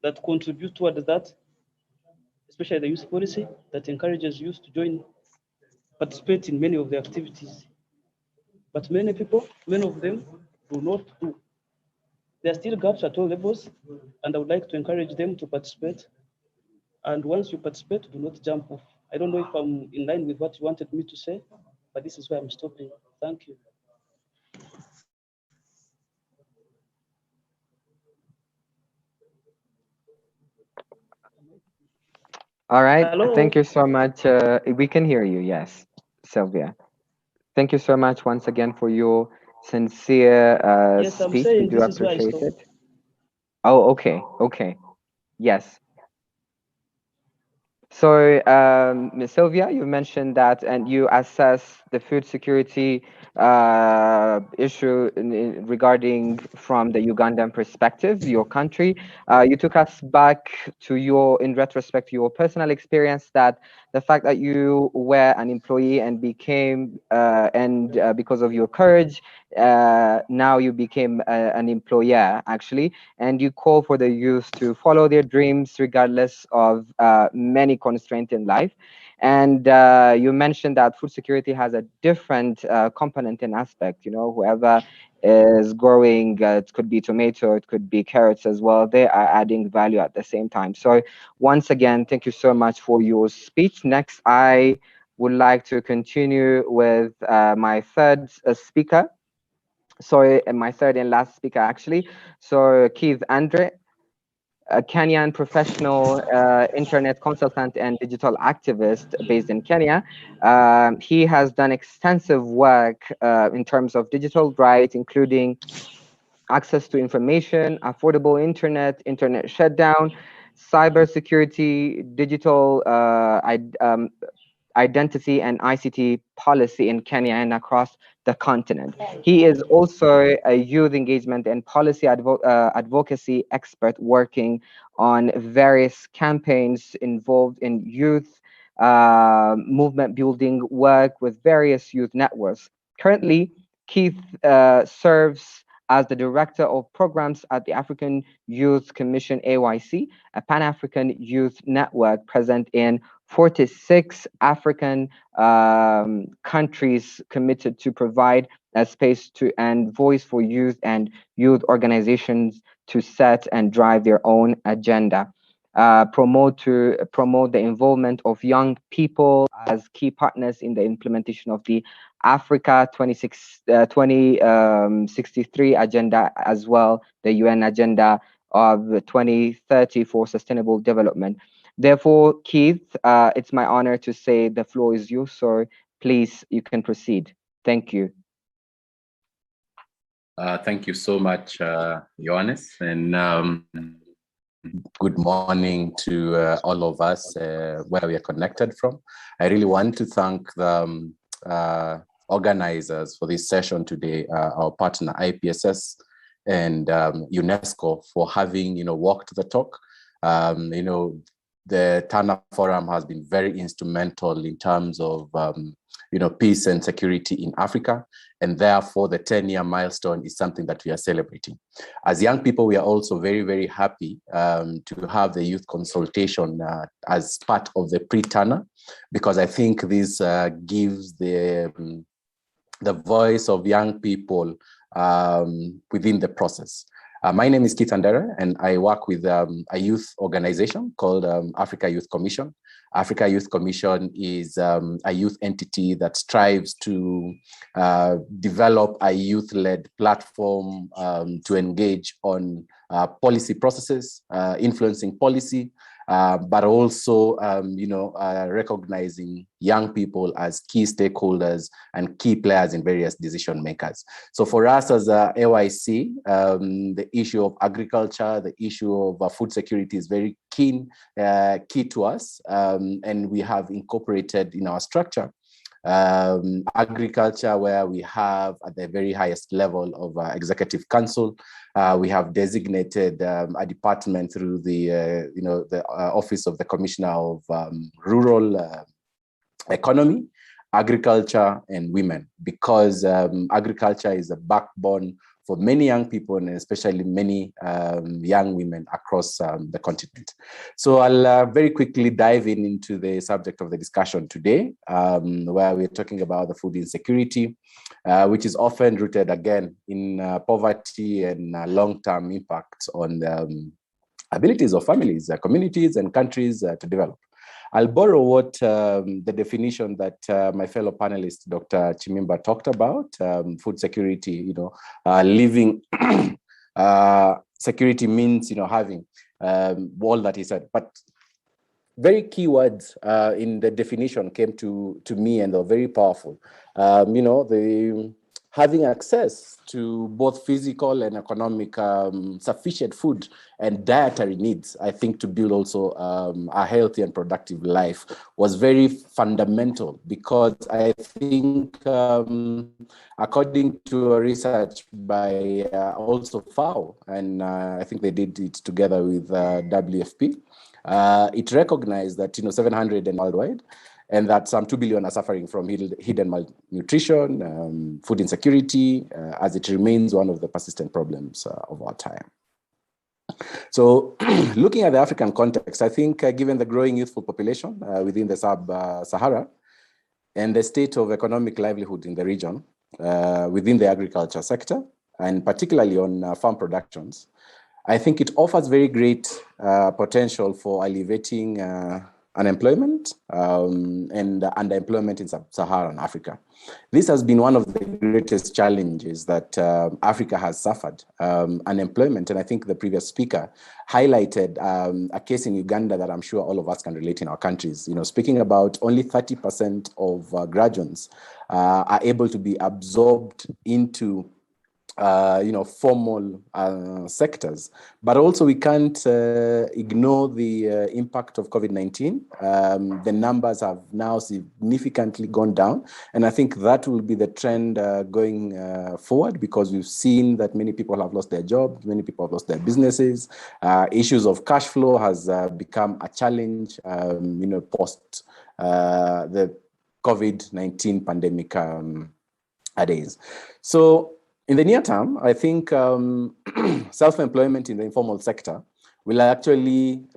that contribute toward that, especially the youth policy that encourages youth to participate in many of the activities. But many people, many of them do not do. There are still gaps at all levels, and I would like to encourage them to participate. And once you participate, do not jump off. I don't know if I'm in line with what you wanted me to say, but this is where I'm stopping. Thank you. All right. Hello? Thank you so much. We can hear you. Yes, Sylvia. Thank you so much once again for your sincere Yes, I'm speech. We saying do this is where I appreciate stop. it. Oh, okay. Okay. Yes. So, Ms. Sylvia, you mentioned that, and you assess the food security issue regarding from the Ugandan perspective, your country. You took us back to in retrospect, to your personal experience, that the fact that you were an employee and became, because of your courage, now you became an employer, actually, and you call for the youth to follow their dreams regardless of many constraints in life. And you mentioned that food security has a different component and aspect. You know, whoever is growing, it could be tomato, it could be carrots as well. They are adding value at the same time. So once again, thank you so much for your speech. Next, I would like to continue with my third speaker. Sorry, my third and last speaker, actually. So Keith Andre, a Kenyan professional internet consultant and digital activist based in Kenya. He has done extensive work in terms of digital rights, including access to information, affordable internet shutdown, cybersecurity, digital identity and ICT policy in Kenya and across the continent. He is also a youth engagement and policy advocacy expert working on various campaigns involved in youth movement building work with various youth networks. Currently, Keith serves as the Director of Programs at the African Youth Commission AYC, a Pan-African youth network present in 46 African countries committed to provide a space to and voice for youth and youth organizations to set and drive their own agenda. Promote the involvement of young people as key partners in the implementation of the Africa 2063 agenda, as well the UN agenda of 2030 for sustainable development. Therefore, Keith, it's my honor to say the floor is yours, so please, you can proceed. Thank you. Thank you so much, Johannes, and good morning to all of us where we are connected from. I really want to thank the organizers for this session today, our partner IPSS and UNESCO for having walked the talk. The Tana Forum has been very instrumental in terms of peace and security in Africa, and therefore the 10-year milestone is something that we are celebrating. As young people, we are also very, very happy to have the youth consultation as part of the Pre-Tana, because I think this gives the voice of young people within the process. My name is Keith Andere, and I work with a youth organization called Africa Youth Commission. Africa Youth Commission is a youth entity that strives to develop a youth-led platform to engage on policy processes, influencing policy, but also, recognizing young people as key stakeholders and key players in various decision makers. So for us as a AYC, the issue of agriculture, the issue of food security is very key to us, and we have incorporated in our structure agriculture, where we have at the very highest level of executive council, we have designated a department through the Office of the Commissioner of Rural Economy, agriculture and women, because agriculture is a backbone for many young people, and especially many young women across the continent. So I'll very quickly dive into the subject of the discussion today, where we're talking about the food insecurity, which is often rooted again in poverty and long-term impacts on the abilities of families, communities, and countries to develop. I'll borrow what the definition that my fellow panelist, Dr. Chimimba, talked about, food security, living security means, having all that he said. But very key words in the definition came to me, and they're very powerful. The having access to both physical and economic sufficient food and dietary needs, I think, to build also a healthy and productive life was very fundamental, because I think according to a research by also FAO, and I think they did it together with WFP, it recognized that 700 and worldwide, and that some 2 billion are suffering from hidden malnutrition, food insecurity, as it remains one of the persistent problems of our time. So looking at the African context, I think given the growing youthful population within the sub-Sahara and the state of economic livelihood in the region within the agriculture sector, and particularly on farm productions, I think it offers very great potential for alleviating unemployment and underemployment in sub-Saharan Africa. This has been one of the greatest challenges that Africa has suffered, unemployment. And I think the previous speaker highlighted a case in Uganda that I'm sure all of us can relate in our countries. Speaking about only 30% of graduates are able to be absorbed into formal sectors. But also we can't ignore the impact of COVID-19. The numbers have now significantly gone down. And I think that will be the trend going forward, because we've seen that many people have lost their jobs, many people have lost their businesses. Issues of cash flow has become a challenge, post the COVID-19 pandemic days. So in the near term, I think self-employment in the informal sector will actually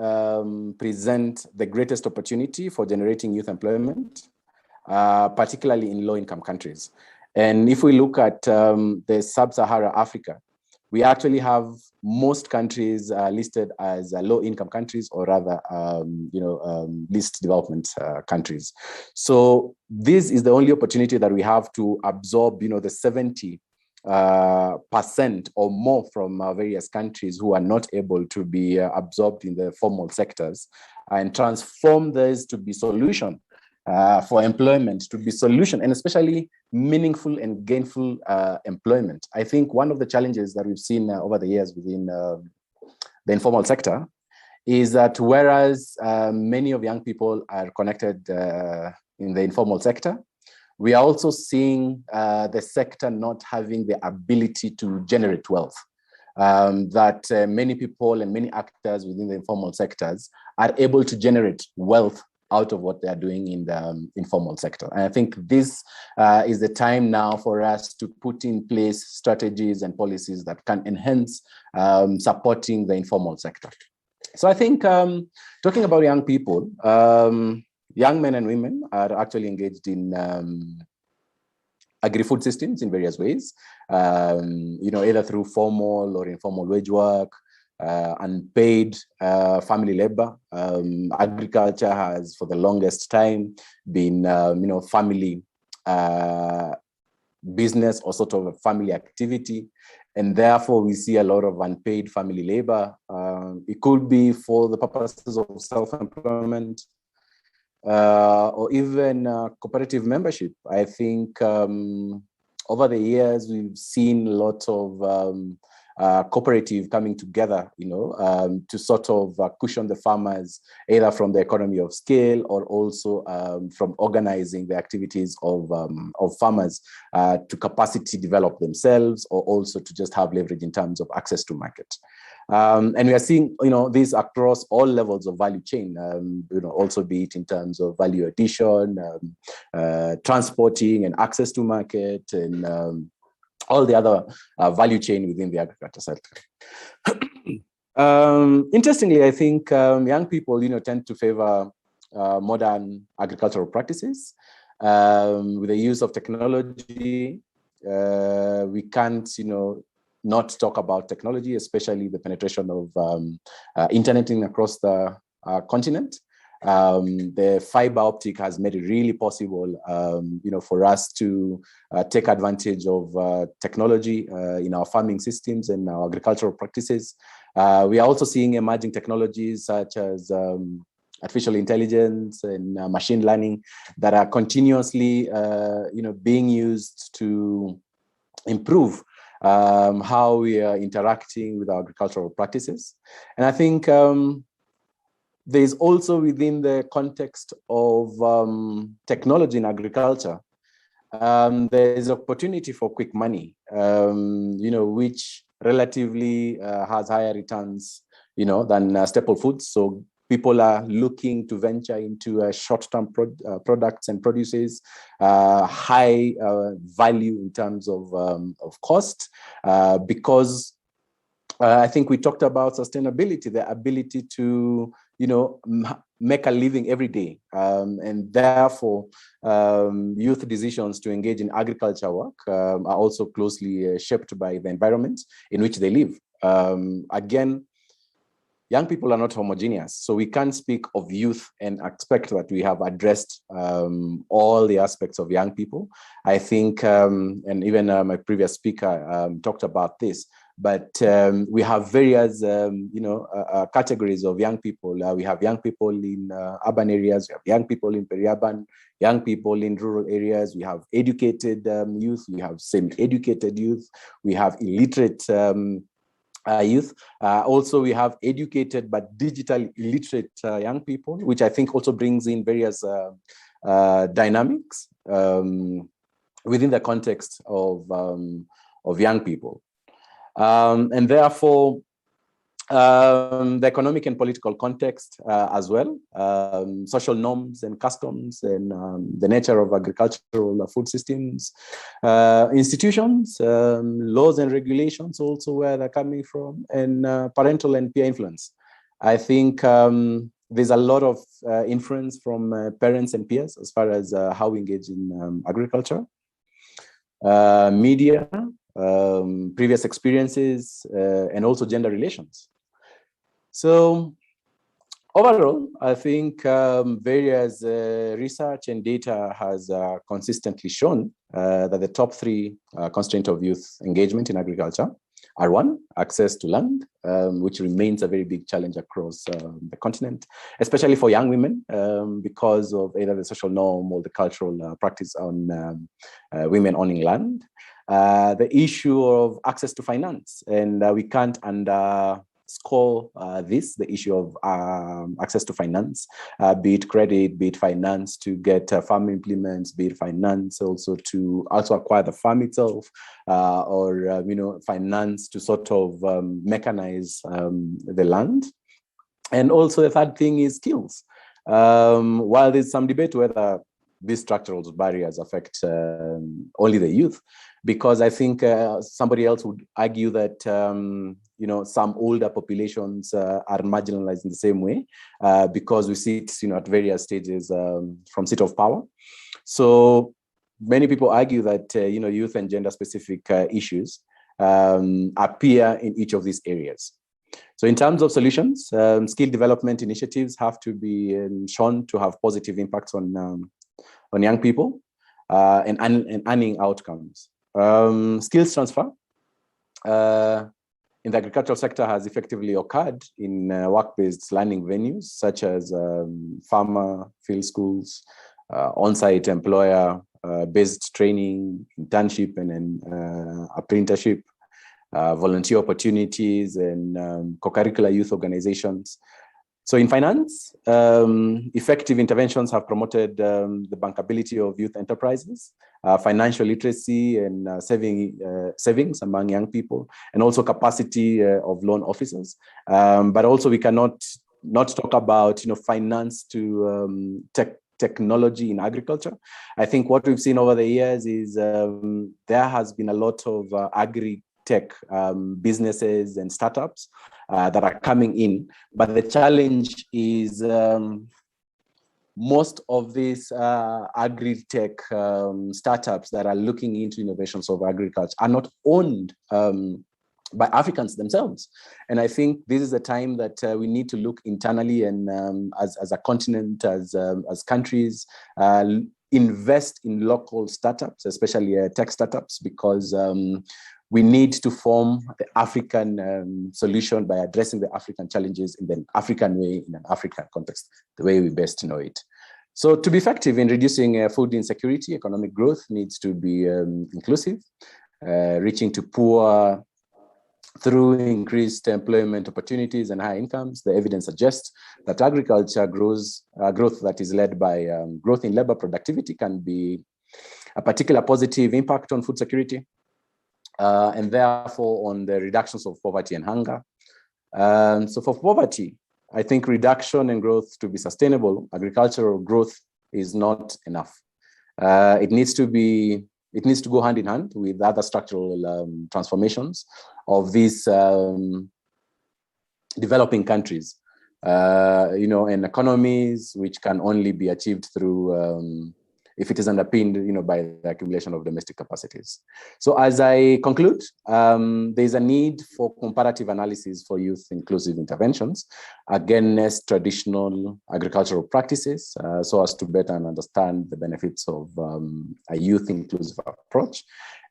present the greatest opportunity for generating youth employment, particularly in low-income countries. And if we look at the sub-Saharan Africa, we actually have most countries listed as low-income countries, or rather, least development countries. So this is the only opportunity that we have to absorb, the 70% or more from various countries who are not able to be absorbed in the formal sectors, and transform this to be solution for employment, to be solution, and especially meaningful and gainful employment. I think one of the challenges that we've seen over the years within the informal sector is that whereas many of young people are connected in the informal sector, we are also seeing the sector not having the ability to generate wealth. That many people and many actors within the informal sectors are able to generate wealth out of what they are doing in the informal sector. And I think this is the time now for us to put in place strategies and policies that can enhance supporting the informal sector. So I think talking about young people, young men and women are actually engaged in agri-food systems in various ways, either through formal or informal wage work, unpaid family labor. Agriculture has, for the longest time, been, family business, or sort of a family activity. And therefore, we see a lot of unpaid family labor. It could be for the purposes of self-employment, or even cooperative membership. I think over the years, we've seen a lot of cooperative coming together, to sort of cushion the farmers, either from the economy of scale, or also from organizing the activities of farmers to capacity develop themselves, or also to just have leverage in terms of access to market. And we are seeing, this across all levels of value chain, also be it in terms of value addition, transporting and access to market, and all the other value chain within the agriculture sector. Interestingly, I think young people, tend to favor modern agricultural practices with the use of technology. We can't, not talk about technology, especially the penetration of interneting across the continent. The fiber optic has made it really possible, for us to take advantage of technology in our farming systems and our agricultural practices. We are also seeing emerging technologies such as artificial intelligence and machine learning that are continuously, being used to improve how we are interacting with our agricultural practices. And I think there's also, within the context of technology in agriculture, there's opportunity for quick money, which relatively has higher returns, than staple foods. So people are looking to venture into short-term products and produces, high value in terms of cost, because I think we talked about sustainability, the ability to, make a living every day. And therefore, youth decisions to engage in agriculture work are also closely shaped by the environment in which they live. Again, young people are not homogeneous, so we can't speak of youth and expect that we have addressed all the aspects of young people. I think, and even my previous speaker talked about this, but we have various, categories of young people. We have young people in urban areas, we have young people in peri-urban, young people in rural areas, we have educated youth, we have semi-educated youth, we have illiterate youth. Also, we have educated but digitally illiterate young people, which I think also brings in various dynamics within the context of young people. And therefore, the economic and political context as well, social norms and customs, and the nature of agricultural food systems, institutions, laws and regulations, also where they're coming from, and parental and peer influence. I think there's a lot of influence from parents and peers as far as how we engage in agriculture, media, previous experiences, and also gender relations. So overall, I think various research and data has consistently shown that the top three constraints of youth engagement in agriculture are: one, access to land, which remains a very big challenge across the continent, especially for young women, because of either the social norm or the cultural practice on women owning land. The issue of access to finance, and we can't underscore this, the issue of access to finance, be it credit, be it finance to get farm implements, be it finance also to acquire the farm itself, or finance to sort of mechanize the land. And also the third thing is skills. While there's some debate whether these structural barriers affect only the youth, because I think somebody else would argue that some older populations are marginalized in the same way, because we see it at various stages from seat of power. So many people argue that youth and gender specific issues appear in each of these areas. So in terms of solutions, skill development initiatives have to be shown to have positive impacts on young people and earning outcomes. Skills transfer in the agricultural sector has effectively occurred in work-based learning venues such as farmer field schools, on-site employer-based training, internship and apprenticeship, volunteer opportunities, and co-curricular youth organizations. So in finance, effective interventions have promoted the bankability of youth enterprises, financial literacy and savings among young people, and also capacity of loan officers. But also we cannot not talk about finance to technology in agriculture. I think what we've seen over the years is there has been a lot of agri-tech businesses and startups that are coming in, but the challenge is most of these agri-tech startups that are looking into innovations of agriculture are not owned by Africans themselves. And I think this is the time that we need to look internally and as a continent, as countries, invest in local startups, especially tech startups, because we need to form the African solution by addressing the African challenges in the African way, in an African context, the way we best know it. So to be effective in reducing food insecurity, economic growth needs to be inclusive, reaching to poor through increased employment opportunities and high incomes. The evidence suggests that agriculture growth that is led by growth in labor productivity can be a particular positive impact on food security, and therefore on the reductions of poverty and hunger. So for poverty, I think reduction and growth to be sustainable, agricultural growth is not enough. It needs to go hand in hand with other structural transformations of these developing countries, and economies which can only be achieved through if it is underpinned, by the accumulation of domestic capacities. So as I conclude, there's a need for comparative analysis for youth inclusive interventions against traditional agricultural practices, so as to better understand the benefits of a youth inclusive approach.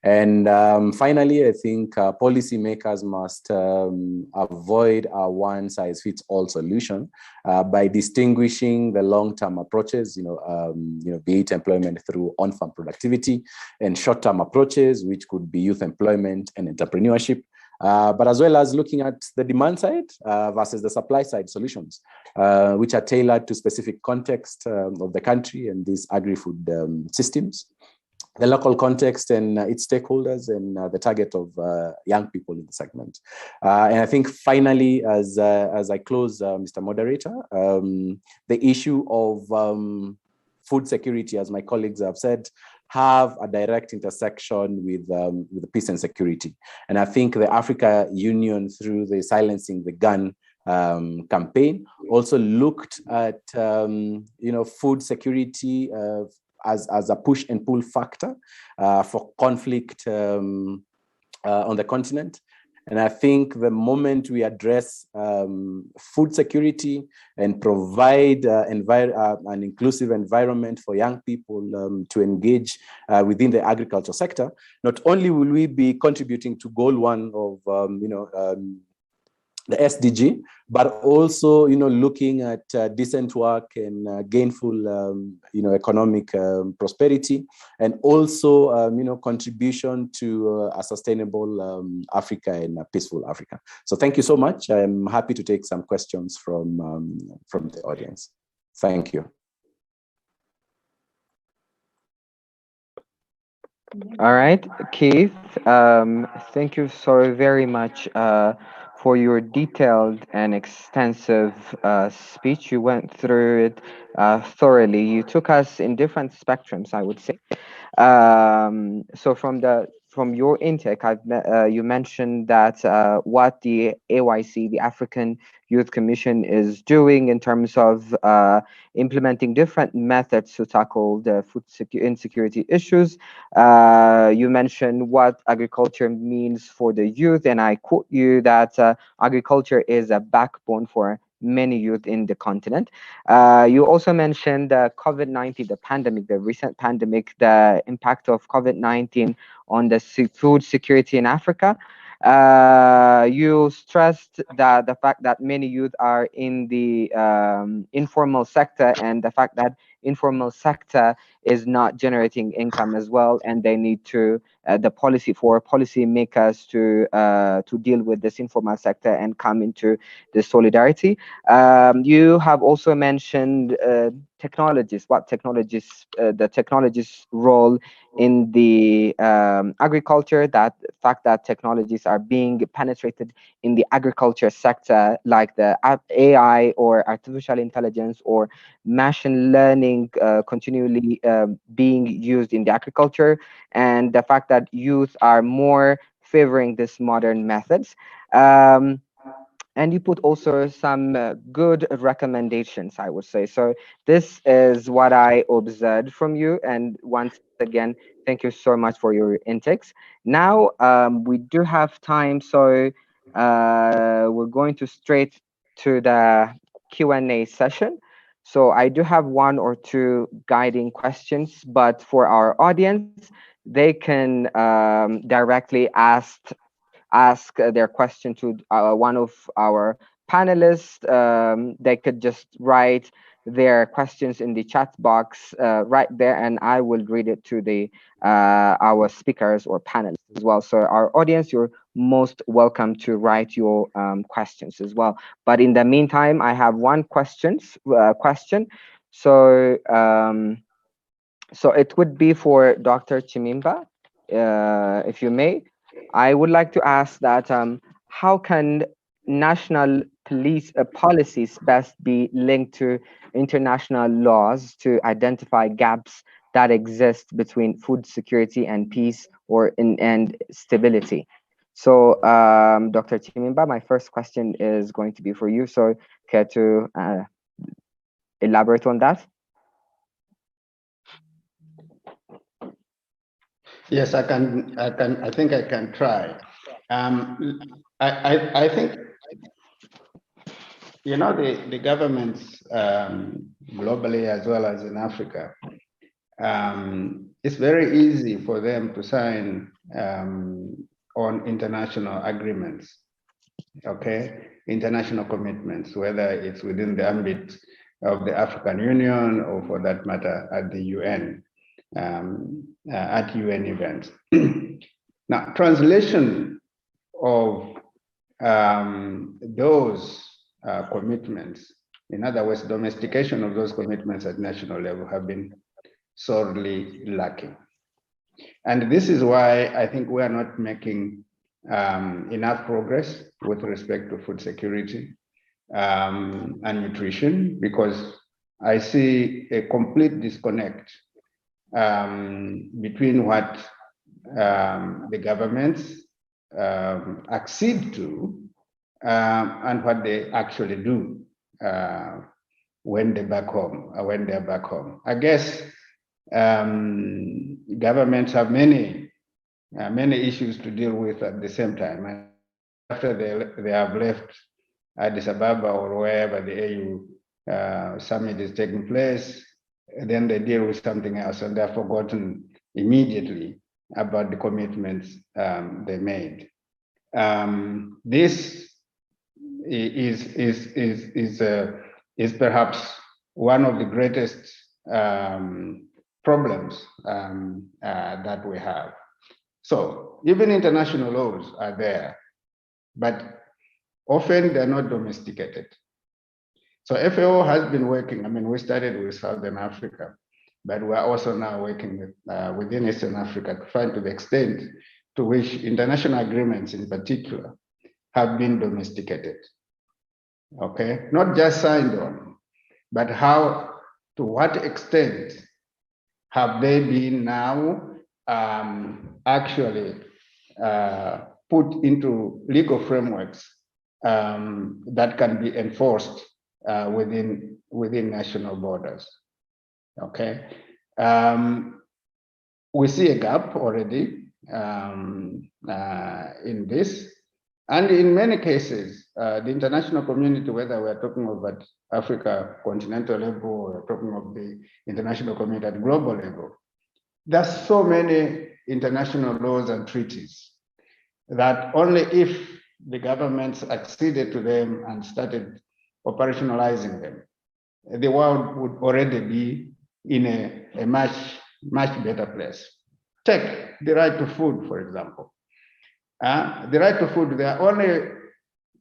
And finally, I think policymakers must avoid a one-size-fits-all solution by distinguishing the long-term approaches, be it employment through on-farm productivity, and short-term approaches, which could be youth employment and entrepreneurship, but as well as looking at the demand side versus the supply side solutions, which are tailored to specific context of the country and these agri-food systems, the local context and its stakeholders, and the target of young people in the segment. And I think finally, as I close, Mr. Moderator, the issue of food security, as my colleagues have said, have a direct intersection with peace and security. And I think the Africa Union, through the Silencing the Gun campaign, also looked at food security as a push and pull factor for conflict on the continent. And I think the moment we address food security and provide an inclusive environment for young people to engage within the agriculture sector, not only will we be contributing to goal 1 of the SDG, but also looking at decent work and gainful economic prosperity, and also contribution to a sustainable Africa and a peaceful Africa. So thank you so much. I'm happy to take some questions from the audience. Thank you. All right, Keith, thank you so very much for your detailed and extensive speech. You went through it thoroughly. You took us in different spectrums, I would say. So from your intake, you mentioned that what the AYC, the African Youth Commission, is doing in terms of implementing different methods to tackle the food insecurity issues. You mentioned what agriculture means for the youth, and I quote you that agriculture is a backbone for many youth in the continent. You also mentioned COVID-19, the pandemic, the recent pandemic, the impact of COVID-19 on the food security in Africa. You stressed that the fact that many youth are in the informal sector, and the fact that informal sector is not generating income as well, and they need to the policy makers to deal with this informal sector and come into the solidarity. You have also mentioned technologies, the technologies role in the agriculture, that fact that technologies are being penetrated in the agriculture sector, like the AI or artificial intelligence or machine learning continually being used in the agriculture, and the fact that youth are more favoring these modern methods. And you put also some good recommendations, I would say. So this is what I observed from you. And once again, thank you so much for your intakes. Now we do have time, so we're going to straight to the Q&A session. So I do have one or two guiding questions, but for our audience, they can directly ask their question to one of our panelists. They could just write their questions in the chat box right there, and I will read it to the our speakers or panelists as well. So our audience, you're most welcome to write your questions as well. But in the meantime, I have one question. So so it would be for Dr. Chimimba, if you may. I would like to ask that how can national police policies best be linked to international laws to identify gaps that exist between food security and peace and stability? So, Dr. Chimimba, my first question is going to be for you. So, care to elaborate on that? Yes, I can. I think I can try. I think, you know, the governments globally as well as in Africa, it's very easy for them to sign on international agreements, okay, international commitments, whether it's within the ambit of the African Union or, for that matter, at the UN. At UN events. Now, translation of those commitments, in other words, domestication of those commitments at national level, have been sorely lacking. And this is why I think we are not making enough progress with respect to food security and nutrition, because I see a complete disconnect between what the governments accede to and what they actually do when they're back home. I guess governments have many issues to deal with at the same time. And after they have left Addis Ababa or wherever the AU summit is taking place, then they deal with something else, and they're forgotten immediately about the commitments they made. This is perhaps one of the greatest problems that we have. So even international laws are there, but often they're not domesticated. So FAO has been working. I mean, we started with Southern Africa, but we're also now working with, within Eastern Africa to find to the extent to which international agreements in particular have been domesticated. Okay, not just signed on, but how, to what extent have they been now actually put into legal frameworks that can be enforced within national borders. Okay, we see a gap already in this, and in many cases, the international community, whether we're talking about Africa continental level or talking of the international community at global level, there's so many international laws and treaties that only if the governments acceded to them and started operationalizing them, the world would already be in a much better place. Take the right to food, for example. The right to food, there are only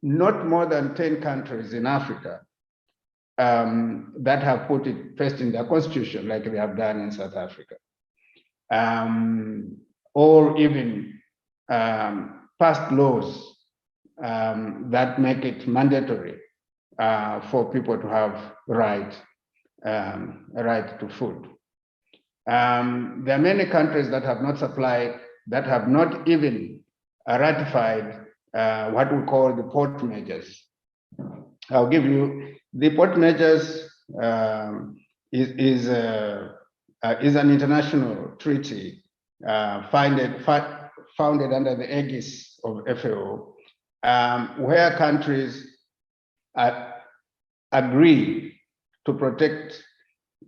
not more than 10 countries in Africa that have put it first in their constitution, like we have done in South Africa, or even passed laws that make it mandatory for people to have a right to food. There are many countries that have not supplied, that have not even ratified what we call the port measures. I'll give you the port measures is an international treaty founded under the aegis of FAO, where countries agree to protect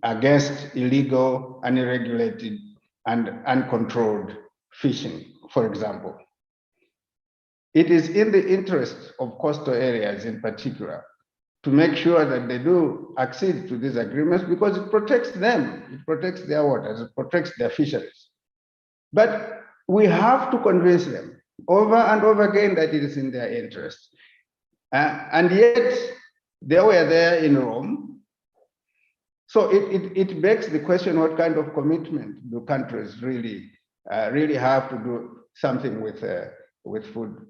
against illegal, unregulated, and uncontrolled fishing, for example. It is in the interest of coastal areas in particular to make sure that they do accede to these agreements because it protects them, it protects their waters, it protects their fisheries. But we have to convince them over and over again that it is in their interest. And yet they were there in Rome. So it begs the question, what kind of commitment do countries really have to do something with food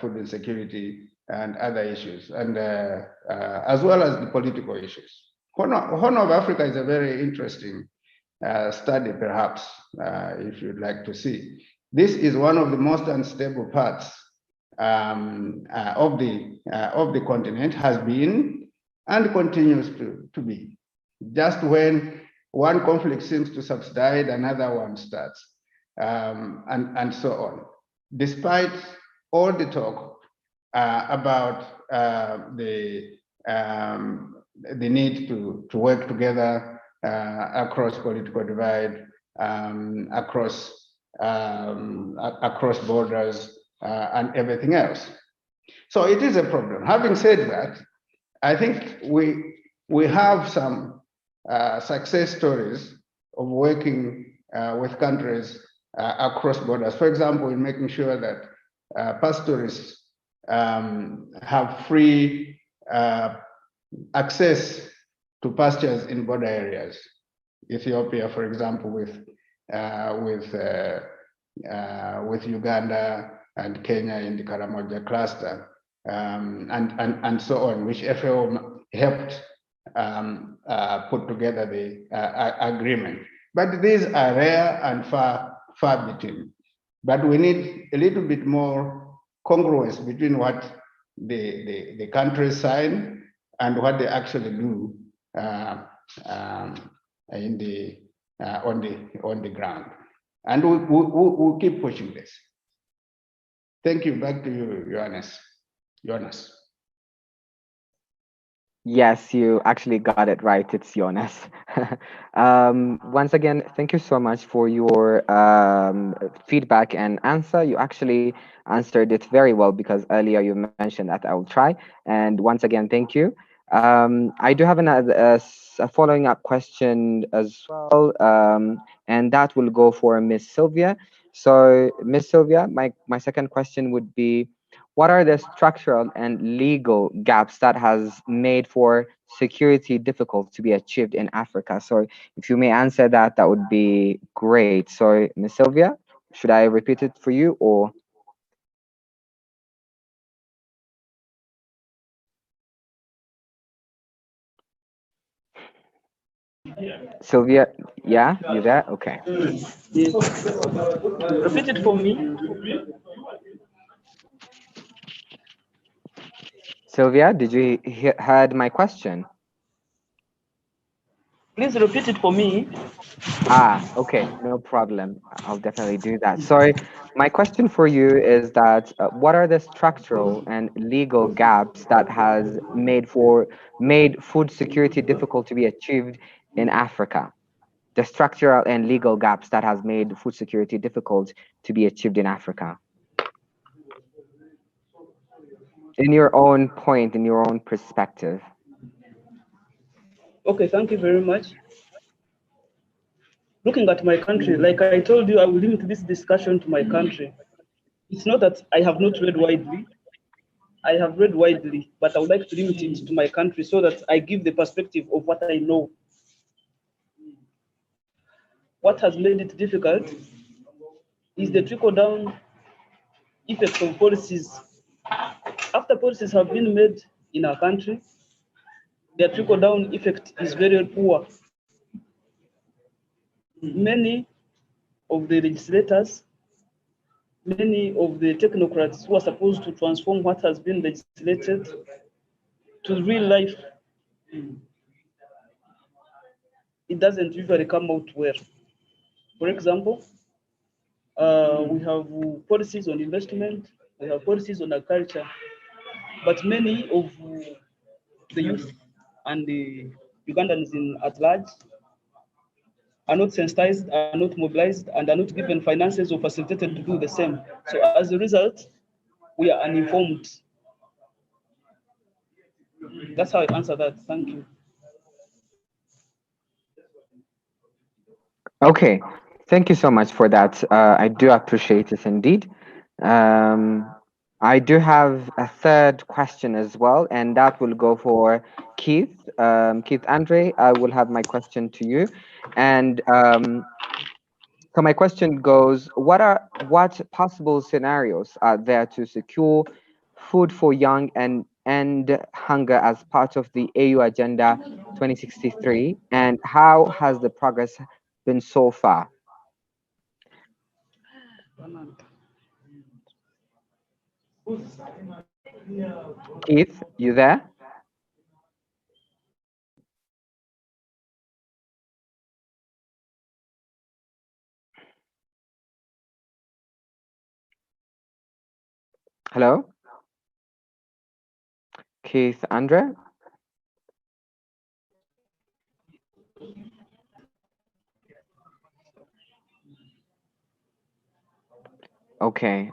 insecurity and other issues, and as well as the political issues. Horn of Africa is a very interesting study, perhaps, if you'd like to see. This is one of the most unstable parts of the continent, has been and continues to be. Just when one conflict seems to subside, another one starts, and so on. Despite all the talk about the need to work together across political divide, across borders, and everything else. So it is a problem. Having said that, I think we have some success stories of working with countries across borders. For example, in making sure that pastoralists have free access to pastures in border areas. Ethiopia, for example, with Uganda and Kenya in the Karamoja cluster, and so on, which FAO helped put together the agreement. But these are rare and far between. But we need a little bit more congruence between what the countries sign and what they actually do on the ground. And we'll keep pushing this. Thank you. Back to you, Jonas. Yes, you actually got it right. It's Jonas. Once again, thank you so much for your feedback and answer. You actually answered it very well because earlier you mentioned that I will try. And once again, thank you. I do have a following up question as well, and that will go for Miss Sylvia. So, Miss Sylvia, my second question would be, what are the structural and legal gaps that has made for security difficult to be achieved in Africa? So if you may answer that, that would be great. So Ms. Sylvia, should I repeat it for you or? Sylvia, yeah, you there? Okay. Yes. Repeat it for me. Sylvia, did you heard my question? Please repeat it for me. Okay, no problem. I'll definitely do that. So my question for you is that what are the structural and legal gaps that has made food security difficult to be achieved in Africa? The structural and legal gaps that has made food security difficult to be achieved in Africa. In your own point, in your own perspective. Okay, thank you very much. looking at my country, like I told you, I will limit this discussion to my country. It's not that I have not read widely. I have read widely, but I would like to limit it to my country so that I give the perspective of what I know. What has made it difficult is the trickle-down effect of policies. After policies have been made in our country, their trickle-down effect is very poor. Many of the legislators, many of the technocrats who are supposed to transform what has been legislated to real life, it doesn't usually come out well. For example, we have policies on investment, we have policies on agriculture, but many of the youth and the Ugandans at large are not sensitized, are not mobilized, and are not given finances or facilitated to do the same. So as a result, we are uninformed. That's how I answer that. Thank you. Okay, thank you so much for that. I do appreciate it indeed. I do have a third question as well, and that will go for Keith. Keith Andre, I will have my question to you. And so my question goes, what possible scenarios are there to secure food for young and end hunger as part of the AU Agenda 2063? And how has the progress been so far? Keith, you there? Hello? Keith Andre? Okay.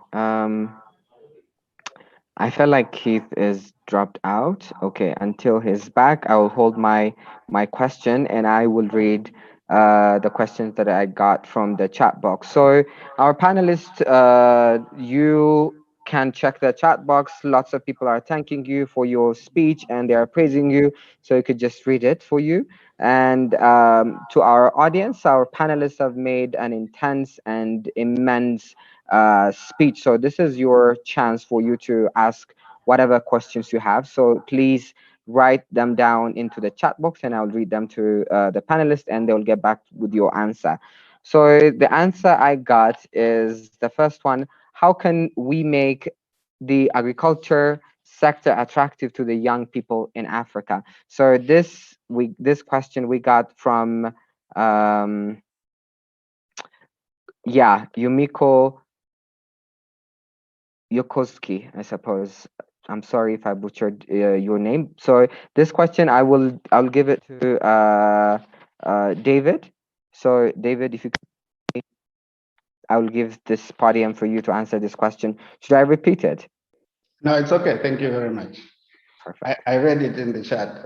I feel like Keith is dropped out. Okay, until he's back, I will hold my question and I will read the questions that I got from the chat box. So our panelists, you can check the chat box. Lots of people are thanking you for your speech and they are praising you. So you could just read it for you. And to our audience, our panelists have made an intense and immense speech. So this is your chance for you to ask whatever questions you have. So please write them down into the chat box and I'll read them to the panelists and they'll get back with your answer. So the answer I got is the first one: how can we make the agriculture sector attractive to the young people in Africa? So this question we got from Yumiko Yokoski, I suppose. I'm sorry if I butchered your name. So this question I'll give it to David. So David, if you could, I will give this podium for you to answer this question. Should I repeat it? No, it's okay. Thank you very much. I read it in the chat.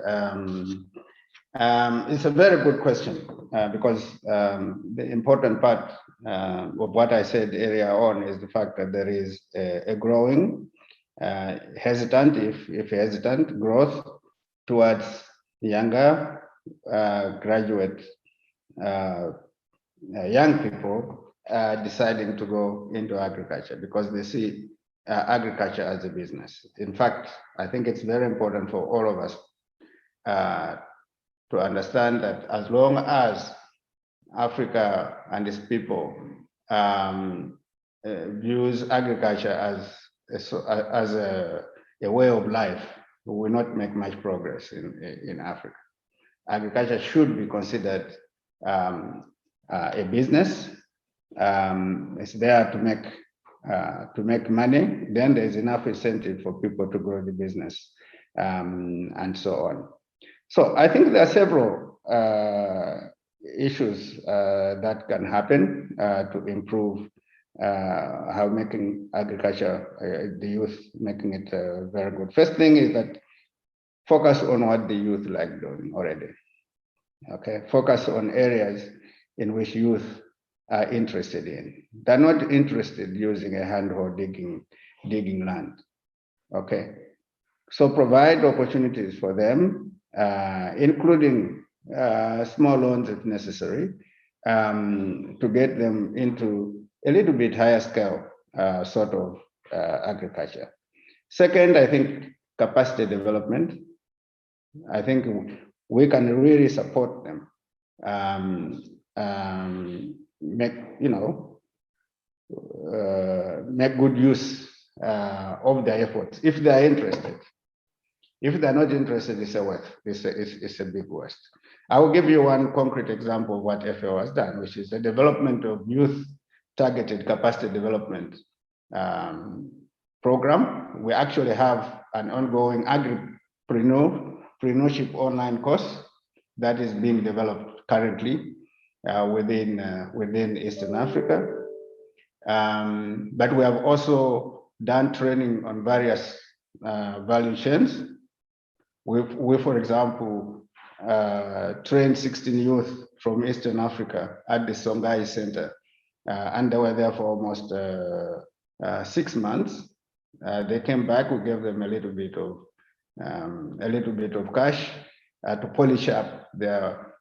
It's a very good question because the important part of what I said earlier on is the fact that there is a growing hesitant, if hesitant, growth towards younger graduate young people deciding to go into agriculture because they see agriculture as a business. In fact, I think it's very important for all of us to understand that as long as Africa and its people views agriculture as a way of life, we will not make much progress in Africa. Agriculture should be considered a business. It's there to make money. Then there's enough incentive for people to grow the business and so on. So I think there are several issues that can happen to improve how making agriculture, the youth making it very good. First thing is that focus on what the youth like doing already. Okay, focus on areas in which youth are interested in. They're not interested in using a handhold digging land. Okay, so provide opportunities for them, including small loans if necessary, to get them into a little bit higher scale sort of agriculture. Second, I think capacity development. I think we can really support them, make good use of their efforts if they are interested. If they're not interested, it's a big waste. I will give you one concrete example of what FAO has done, which is the development of youth-targeted capacity development program. We actually have an ongoing agripreneurship online course that is being developed currently within Eastern Africa. But we have also done training on various value chains. We, for example, trained 16 youth from Eastern Africa at the Songhai Center, and they were there for almost 6 months. They came back. We gave them a little bit of cash to polish up their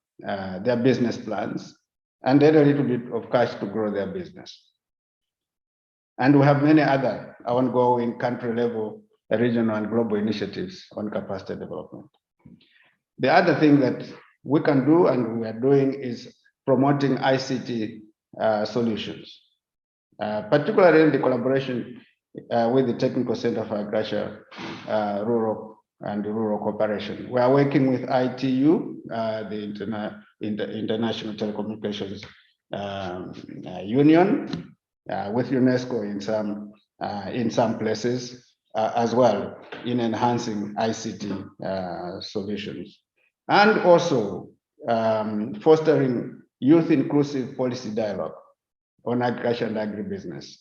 business plans, and then a little bit of cash to grow their business. And we have many other ongoing country level, regional and global initiatives on capacity development. The other thing that we can do and we are doing is promoting ICT solutions, particularly in the collaboration with the Technical Center for Agriculture, Rural Cooperation. We are working with ITU, the International Telecommunications Union, with Unesco in some places, as well in enhancing ICT solutions, and also fostering youth inclusive policy dialogue on agriculture and agribusiness.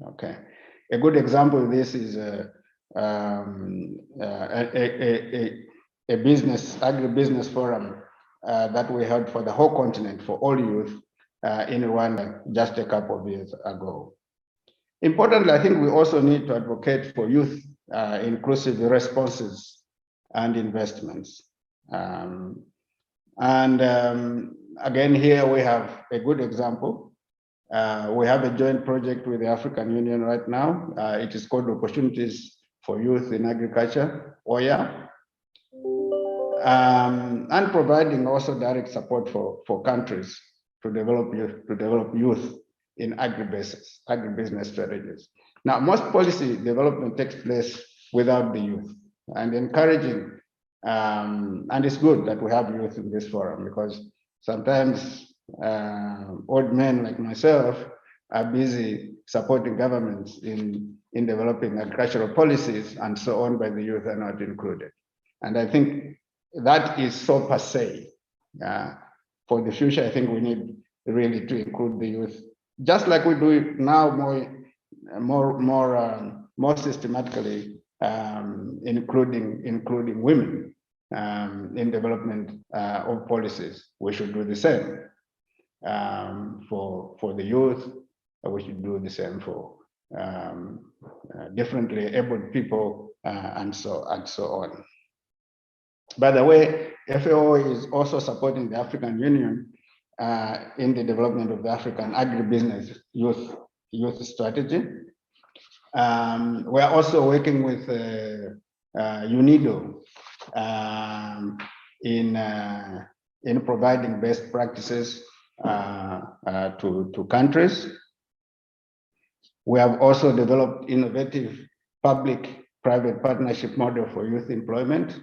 Okay, a good example of this is a agribusiness forum that we held for the whole continent for all youth in Rwanda just a couple of years ago. Importantly, I think we also need to advocate for youth inclusive responses and investments. Again, here we have a good example. We have a joint project with the African Union right now. It is called Opportunities for Youth in Agriculture, OYA, and providing also direct support for countries to develop youth in agribusiness strategies. Now, most policy development takes place without the youth, and encouraging, and it's good that we have youth in this forum, because sometimes old men like myself are busy supporting governments in developing agricultural policies, and so on, but the youth are not included. And I think that is so passe. For the future, I think we need really to include the youth, just like we do it now, more systematically, including women in development of policies. We should do the same for the youth. We should do the same for differently abled people, and so on. By the way, FAO is also supporting the African Union in the development of the African agribusiness youth strategy. We are also working with UNIDO in providing best practices to countries. We have also developed innovative public-private partnership model for youth employment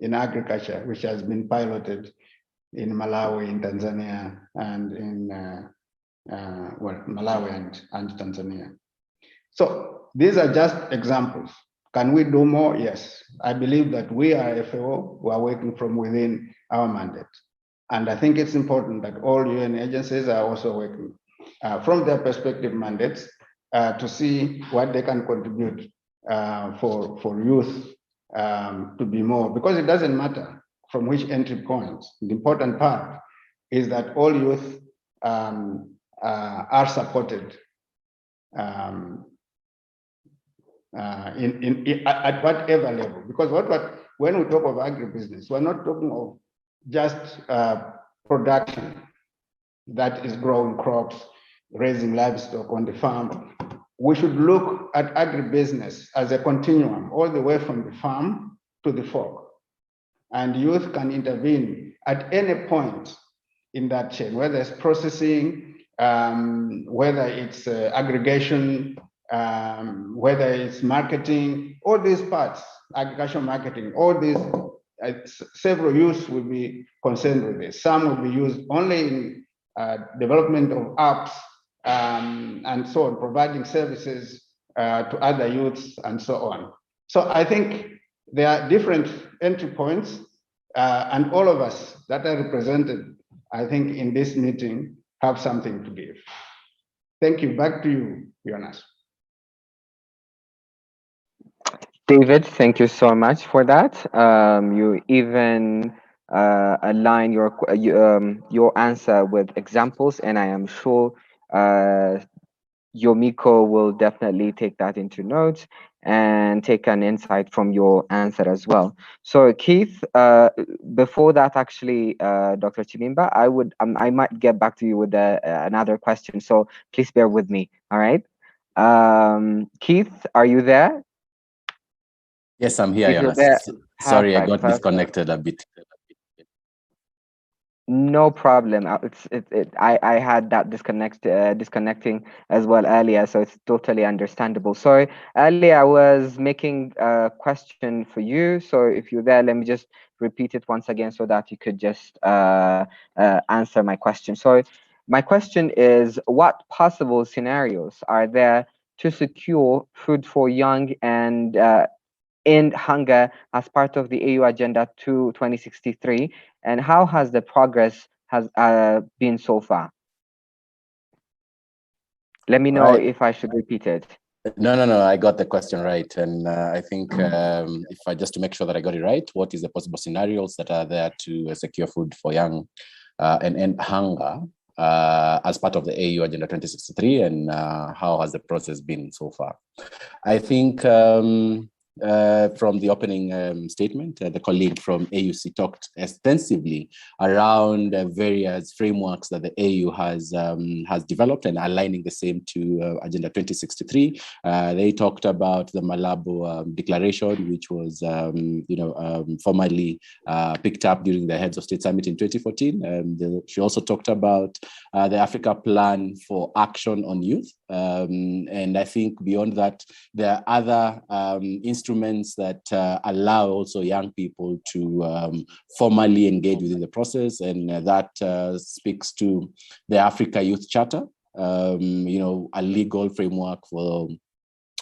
in agriculture, which has been piloted in Malawi, in Tanzania, and in Malawi and Tanzania. So these are just examples. Can we do more? Yes. I believe that we are FAO, we are working from within our mandate. And I think it's important that all UN agencies are also working from their perspective mandates to see what they can contribute for youth to be more, because it doesn't matter from which entry point. The important part is that all youth are supported at whatever level. Because when we talk of agribusiness, we're not talking of just production that is growing crops, raising livestock on the farm. We should look at agribusiness as a continuum, all the way from the farm to the fork. And youth can intervene at any point in that chain, whether it's processing, whether it's aggregation, whether it's marketing, all these parts, agricultural marketing, all these, several youths will be concerned with this. Some will be used only in development of apps and so on, providing services to other youths and so on. So I think there are different entry points, and all of us that are represented, I think, in this meeting have something to give. Thank you. Back to you, Jonas. David, thank you so much for that. You even align your answer with examples, and I am sure Yomiko will definitely take that into notes and take an insight from your answer as well. So Keith, before that, actually, Dr. Chibimba, I might get back to you with another question. So please bear with me. All right. Keith, are you there? Yes, I'm here, Jonas. Sorry, I got disconnected a bit. No problem. I had that disconnecting as well earlier, so it's totally understandable. Sorry, earlier I was making a question for you. So if you're there, let me just repeat it once again so that you could just answer my question. So my question is, what possible scenarios are there to secure food for young and end hunger as part of the AU Agenda 2063, and how has the progress been so far? Let me know if I should repeat it. No, I got the question right. And I think if I just to make sure that I got it right, what is the possible scenarios that are there to secure food for young and end hunger as part of the AU Agenda 2063, and how has the process been so far? I think from the opening statement, the colleague from AUC talked extensively around various frameworks that the AU has developed and aligning the same to Agenda 2063. They talked about the Malabo Declaration, which was formally picked up during the Heads of State Summit in 2014. She also talked about the Africa Plan for Action on Youth. And I think beyond that, there are other instruments that allow also young people to formally engage within the process, and that speaks to the Africa Youth Charter, a legal framework for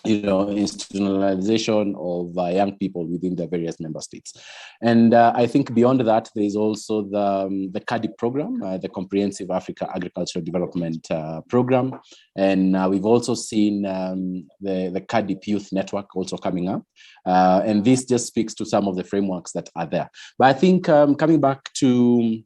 institutionalization of young people within the various member states. And I think beyond that, there is also the CADI program, the Comprehensive Africa Agricultural Development Program. And we've also seen the CADI Youth Network also coming up. And this just speaks to some of the frameworks that are there. But I think coming back to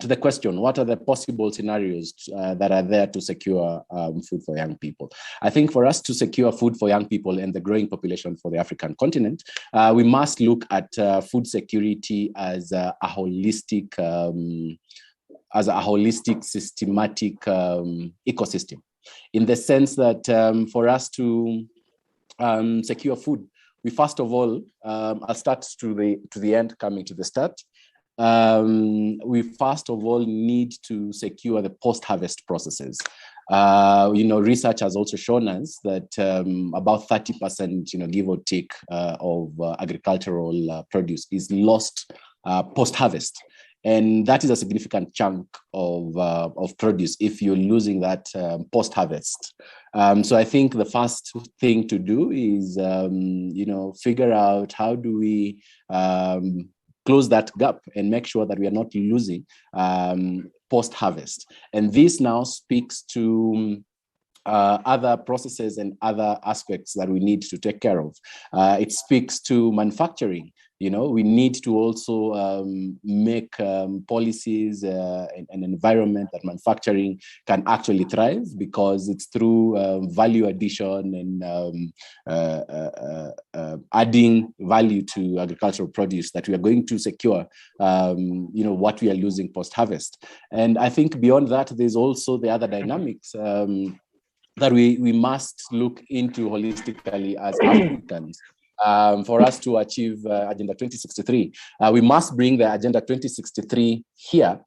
the question, what are the possible scenarios that are there to secure food for young people? I think for us to secure food for young people and the growing population for the African continent, we must look at food security as a holistic, systematic ecosystem, in the sense that for us to secure food, we first of all, I'll start to the end, coming to the start. We first of all need to secure the post-harvest processes. Research has also shown us that about 30%, give or take, of agricultural produce is lost post-harvest. And that is a significant chunk of produce if you're losing that post-harvest. So I think the first thing to do is, figure out how do we close that gap and make sure that we are not losing post-harvest. And this now speaks to other processes and other aspects that we need to take care of. It speaks to manufacturing. You know, we need to also make policies and an environment that manufacturing can actually thrive, because it's through value addition and adding value to agricultural produce that we are going to secure, you know, what we are losing post-harvest. And I think beyond that, there's also the other dynamics that we must look into holistically as Africans. For us to achieve Agenda 2063, we must bring the Agenda 2063 here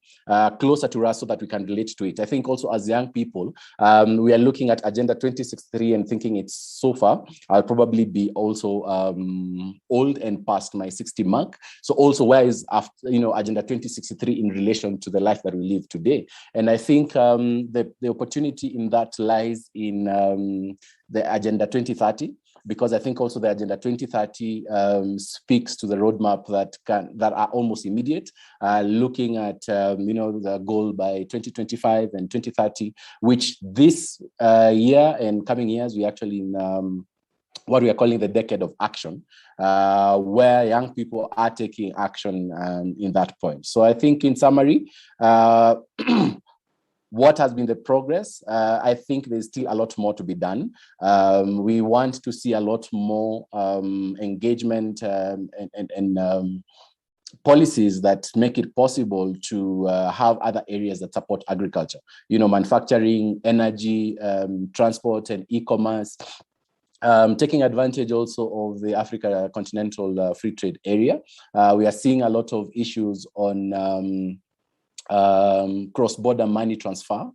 closer to us so that we can relate to it. I think also as young people, we are looking at Agenda 2063 and thinking it's so far. I'll probably be also old and past my 60 mark. So also, where is Agenda 2063 in relation to the life that we live today? And I think the opportunity in that lies in the Agenda 2030. Because I think also the Agenda 2030 speaks to the roadmap that are almost immediate, looking at the goal by 2025 and 2030, which this year and coming years we actually in what we are calling the decade of action, where young people are taking action in that point. So I think in summary, what has been the progress? I think there's still a lot more to be done. We want to see a lot more engagement and policies that make it possible to have other areas that support agriculture. You know, manufacturing, energy, transport, and e-commerce. Taking advantage also of the Africa Continental Free Trade Area. We are seeing a lot of issues on cross-border money transfer,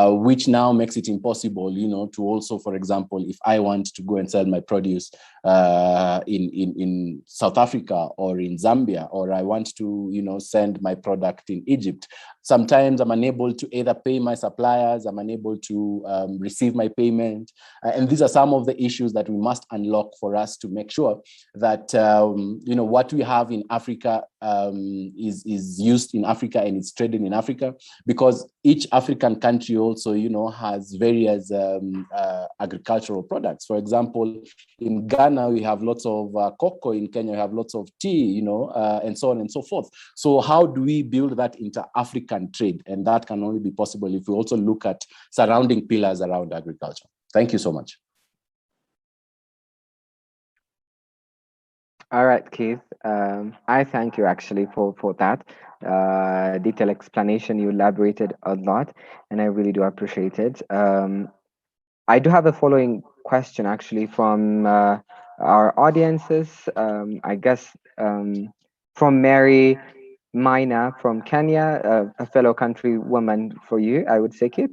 which now makes it impossible, to also, for example, if I want to go and sell my produce in South Africa or in Zambia, or I want to, send my product in Egypt, sometimes I'm unable to either pay my suppliers, I'm unable to receive my payment. And these are some of the issues that we must unlock for us to make sure that, what we have in Africa is used in Africa and it's traded in Africa, because each African country also, has various agricultural products. For example, in Ghana, we have lots of cocoa. In Kenya, we have lots of tea, and so on and so forth. So how do we build that inter-African trade? And that can only be possible if we also look at surrounding pillars around agriculture. Thank you so much. All right, Keith. I thank you actually for that detailed explanation. You elaborated a lot, and I really do appreciate it. I do have a following question actually from our audiences. I guess from Mary Maina from Kenya, a fellow countrywoman for you, I would say, Keith.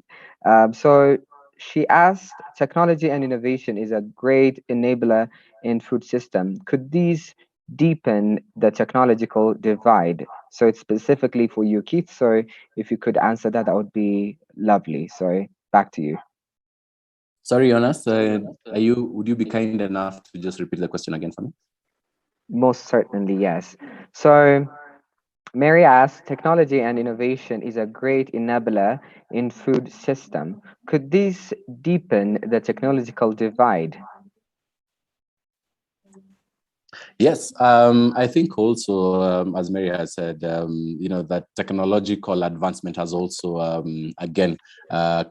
So she asked, technology and innovation is a great enabler in food system. Could these deepen the technological divide? So it's specifically for you, Keith. So if you could answer that, that would be lovely. So back to you. Sorry, Jonas, would you be kind enough to just repeat the question again for me? Most certainly, yes. So Mary asked, technology and innovation is a great enabler in food system. Could this deepen the technological divide? Yes, I think also, as Mary has said, that technological advancement has also, again,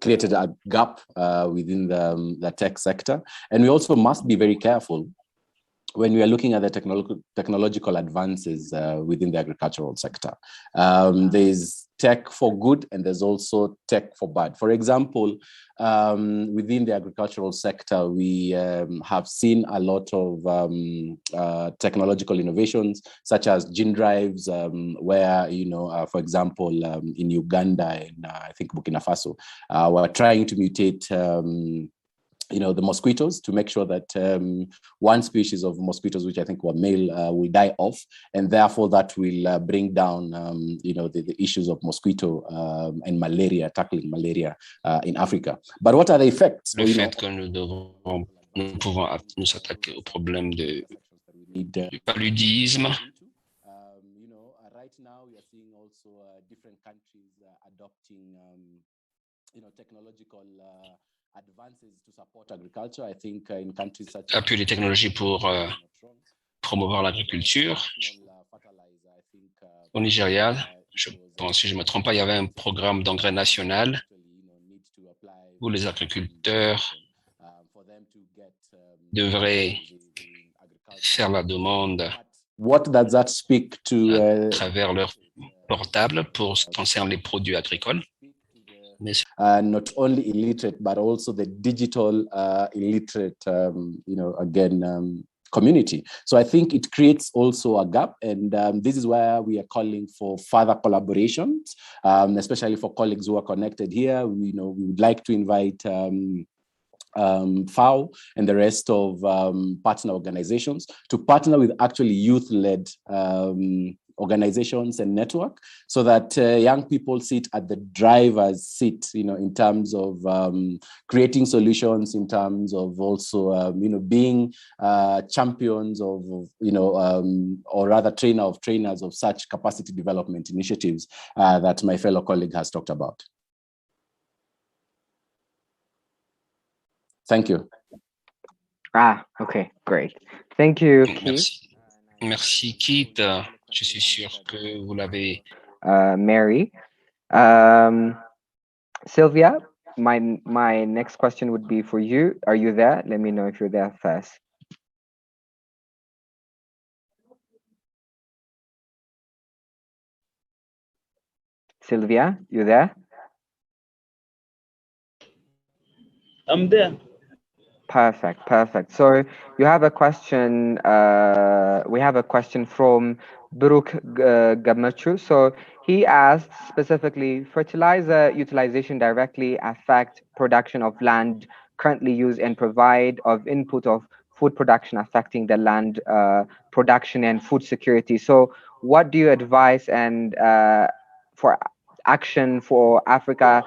created a gap within the tech sector. And we also must be very careful when we are looking at the technological advances within the agricultural sector. There's tech for good and there's also tech for bad. For example, within the agricultural sector, we have seen a lot of technological innovations, such as gene drives, where, for example, in Uganda and I think Burkina Faso, we're trying to mutate the mosquitoes to make sure that one species of mosquitoes, which I think were male, will die off, and therefore that will bring down, the issues of mosquito and malaria, tackling malaria in Africa. But what are the effects? Le fait que nous pouvons nous attaquer au problème du paludisme. Right now we are seeing also different countries adopting, technological advances to support agriculture. I think in countries such as appuyer les technologies pour promouvoir l'agriculture. Au Nigeria, je pense, si je ne me trompe pas, il y avait un programme d'engrais national où les agriculteurs devraient faire la demande What does that speak to à travers leur portable pour ce qui concerne les produits agricoles. not only illiterate, but also the digital illiterate, community. So I think it creates also a gap, and this is where we are calling for further collaborations, especially for colleagues who are connected here. We would like to invite FAO and the rest of partner organizations to partner with actually youth-led organizations and network, so that young people sit at the driver's seat, in terms of creating solutions, in terms of also, being champions of, or rather trainer of trainers of such capacity development initiatives that my fellow colleague has talked about. Thank you. Okay, great. Thank you, Keith. Merci. Merci, Keith. Je suis sûr que vous l'avez. Mary. Sylvia, my next question would be for you. Are you there? Let me know if you're there first. Sylvia, you there? I'm there. Perfect. So you have a question. We have a question from Brooke Gamachu. So he asked specifically, fertilizer utilization directly affect production of land currently used and provide of input of food production affecting the land production and food security. So what do you advise and for action for Africa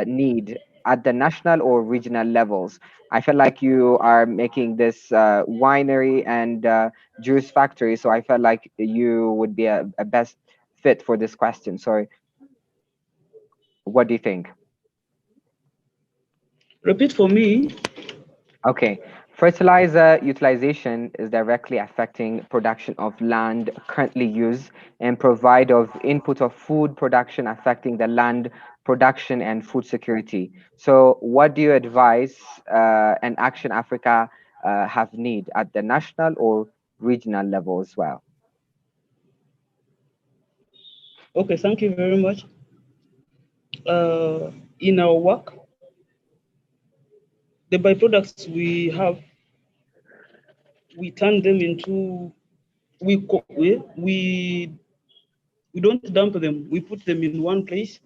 need at the national or regional levels? I felt like you are making this winery and juice factory, so I felt like you would be a best fit for this question. So what do you think? Repeat for me. Okay. Fertilizer utilization is directly affecting production of land currently used and provide of input of food production affecting the land production and food security. So what do you advise and Action Africa have need at the national or regional level as well? Okay, thank you very much. In our work, the byproducts we have, we turn them into, we don't dump them. We put them in one place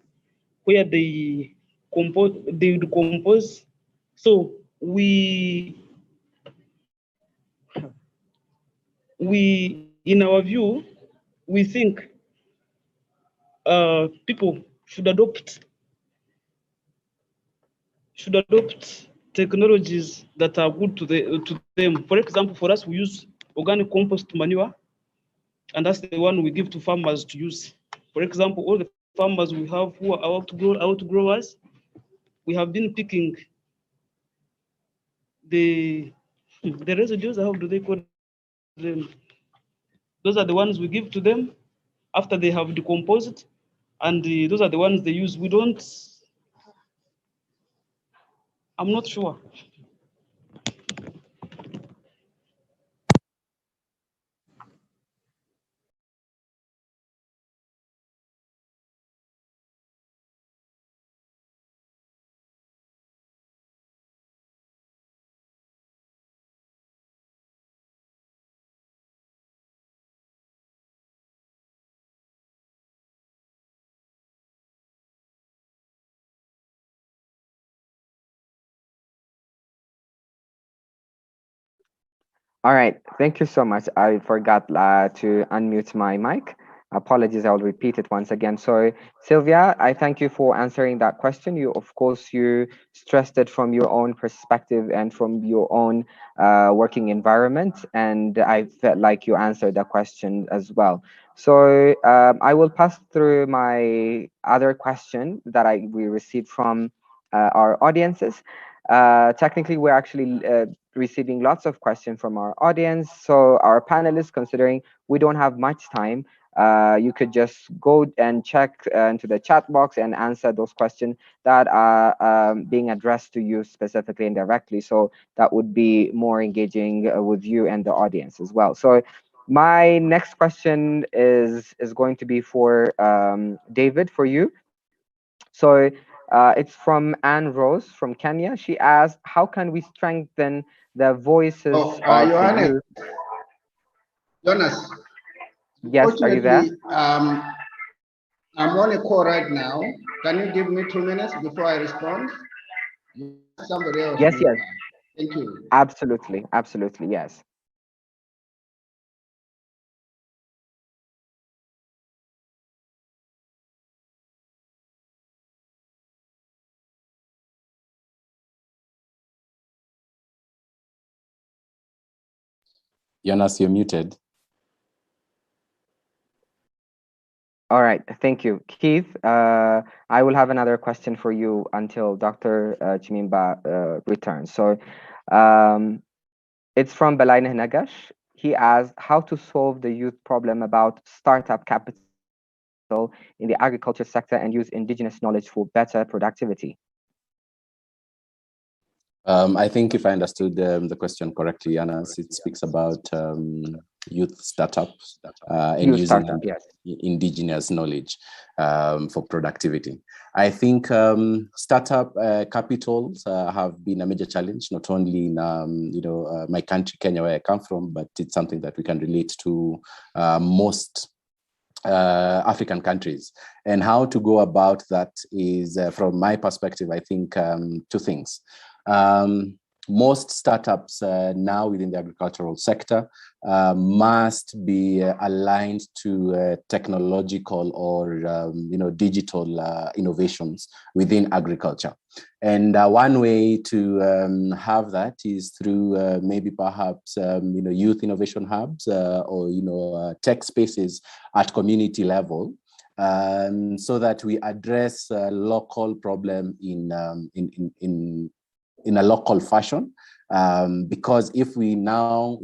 where they decompose. So we, in our view, we think people should adopt technologies that are good to them. For example, for us, we use organic compost manure, and that's the one we give to farmers to use. For example, all the farmers we have who are outgrowers, we have been picking the residues. How do they call them? Those are the ones we give to them after they have decomposed, and those are the ones they use. We don't. I'm not sure. All right, thank you so much. I forgot to unmute my mic. Apologies, I'll repeat it once again. So Sylvia, I thank you for answering that question. Of course, you stressed it from your own perspective and from your own working environment. And I felt like you answered that question as well. So I will pass through my other question that we received from our audiences. Technically, we're actually receiving lots of questions from our audience. So our panelists, considering we don't have much time, you could just go and check into the chat box and answer those questions that are being addressed to you specifically and directly. So that would be more engaging with you and the audience as well. So my next question is going to be for David, for you. So it's from Anne Rose from Kenya. She asked, how can we strengthen the voices of the youth? Jonas. Yes, are you there? I'm on a call right now. Can you give me 2 minutes before I respond? Somebody else. Yes, yes. Thank you. Absolutely, absolutely, yes. Jonas, you're muted. All right, thank you. Keith, I will have another question for you until Dr. Chimimba returns. So it's from Balaina Nagash. He asked how to solve the youth problem about startup capital in the agriculture sector and use indigenous knowledge for better productivity. I think if I understood the question correctly, Jonas, it speaks about youth startups and using indigenous knowledge for productivity. I think startup capitals have been a major challenge, not only in my country, Kenya, where I come from, but it's something that we can relate to most African countries. And how to go about that is, from my perspective, I think two things. Most startups now within the agricultural sector must be aligned to technological or digital innovations within agriculture. And one way to have that is through maybe perhaps youth innovation hubs or tech spaces at community level. So that we address a local problem in a local fashion, because if we now,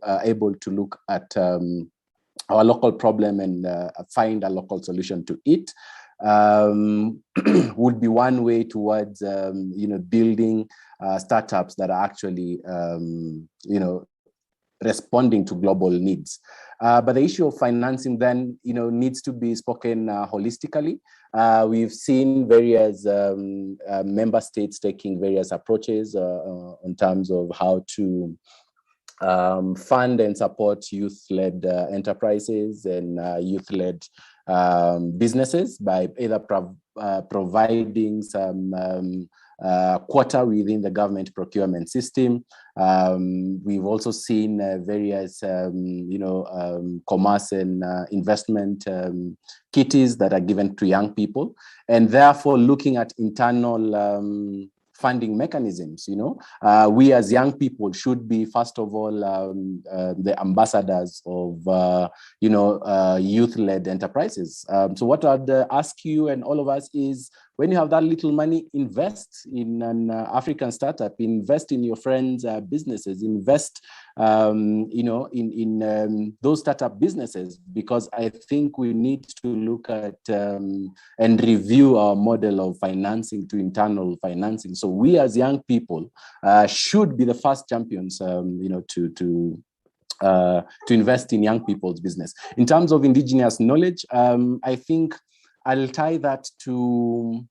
are able to look at our local problem and find a local solution to it, would be one way towards, building startups that are actually, responding to global needs. But the issue of financing then, needs to be spoken holistically. We've seen various member states taking various approaches in terms of how to fund and support youth-led enterprises and youth-led businesses by either providing some quota within the government procurement system. We've also seen various, commerce and investment kitties that are given to young people, and therefore looking at internal funding mechanisms. We as young people should be, first of all, the ambassadors of, youth-led enterprises. So what I'd ask you and all of us is, when you have that little money, invest in an African startup, invest in your friends' businesses, invest, in those startup businesses, because I think we need to look at and review our model of financing to internal financing. So we as young people should be the first champions, to invest in young people's business. In terms of indigenous knowledge, I think I'll tie that to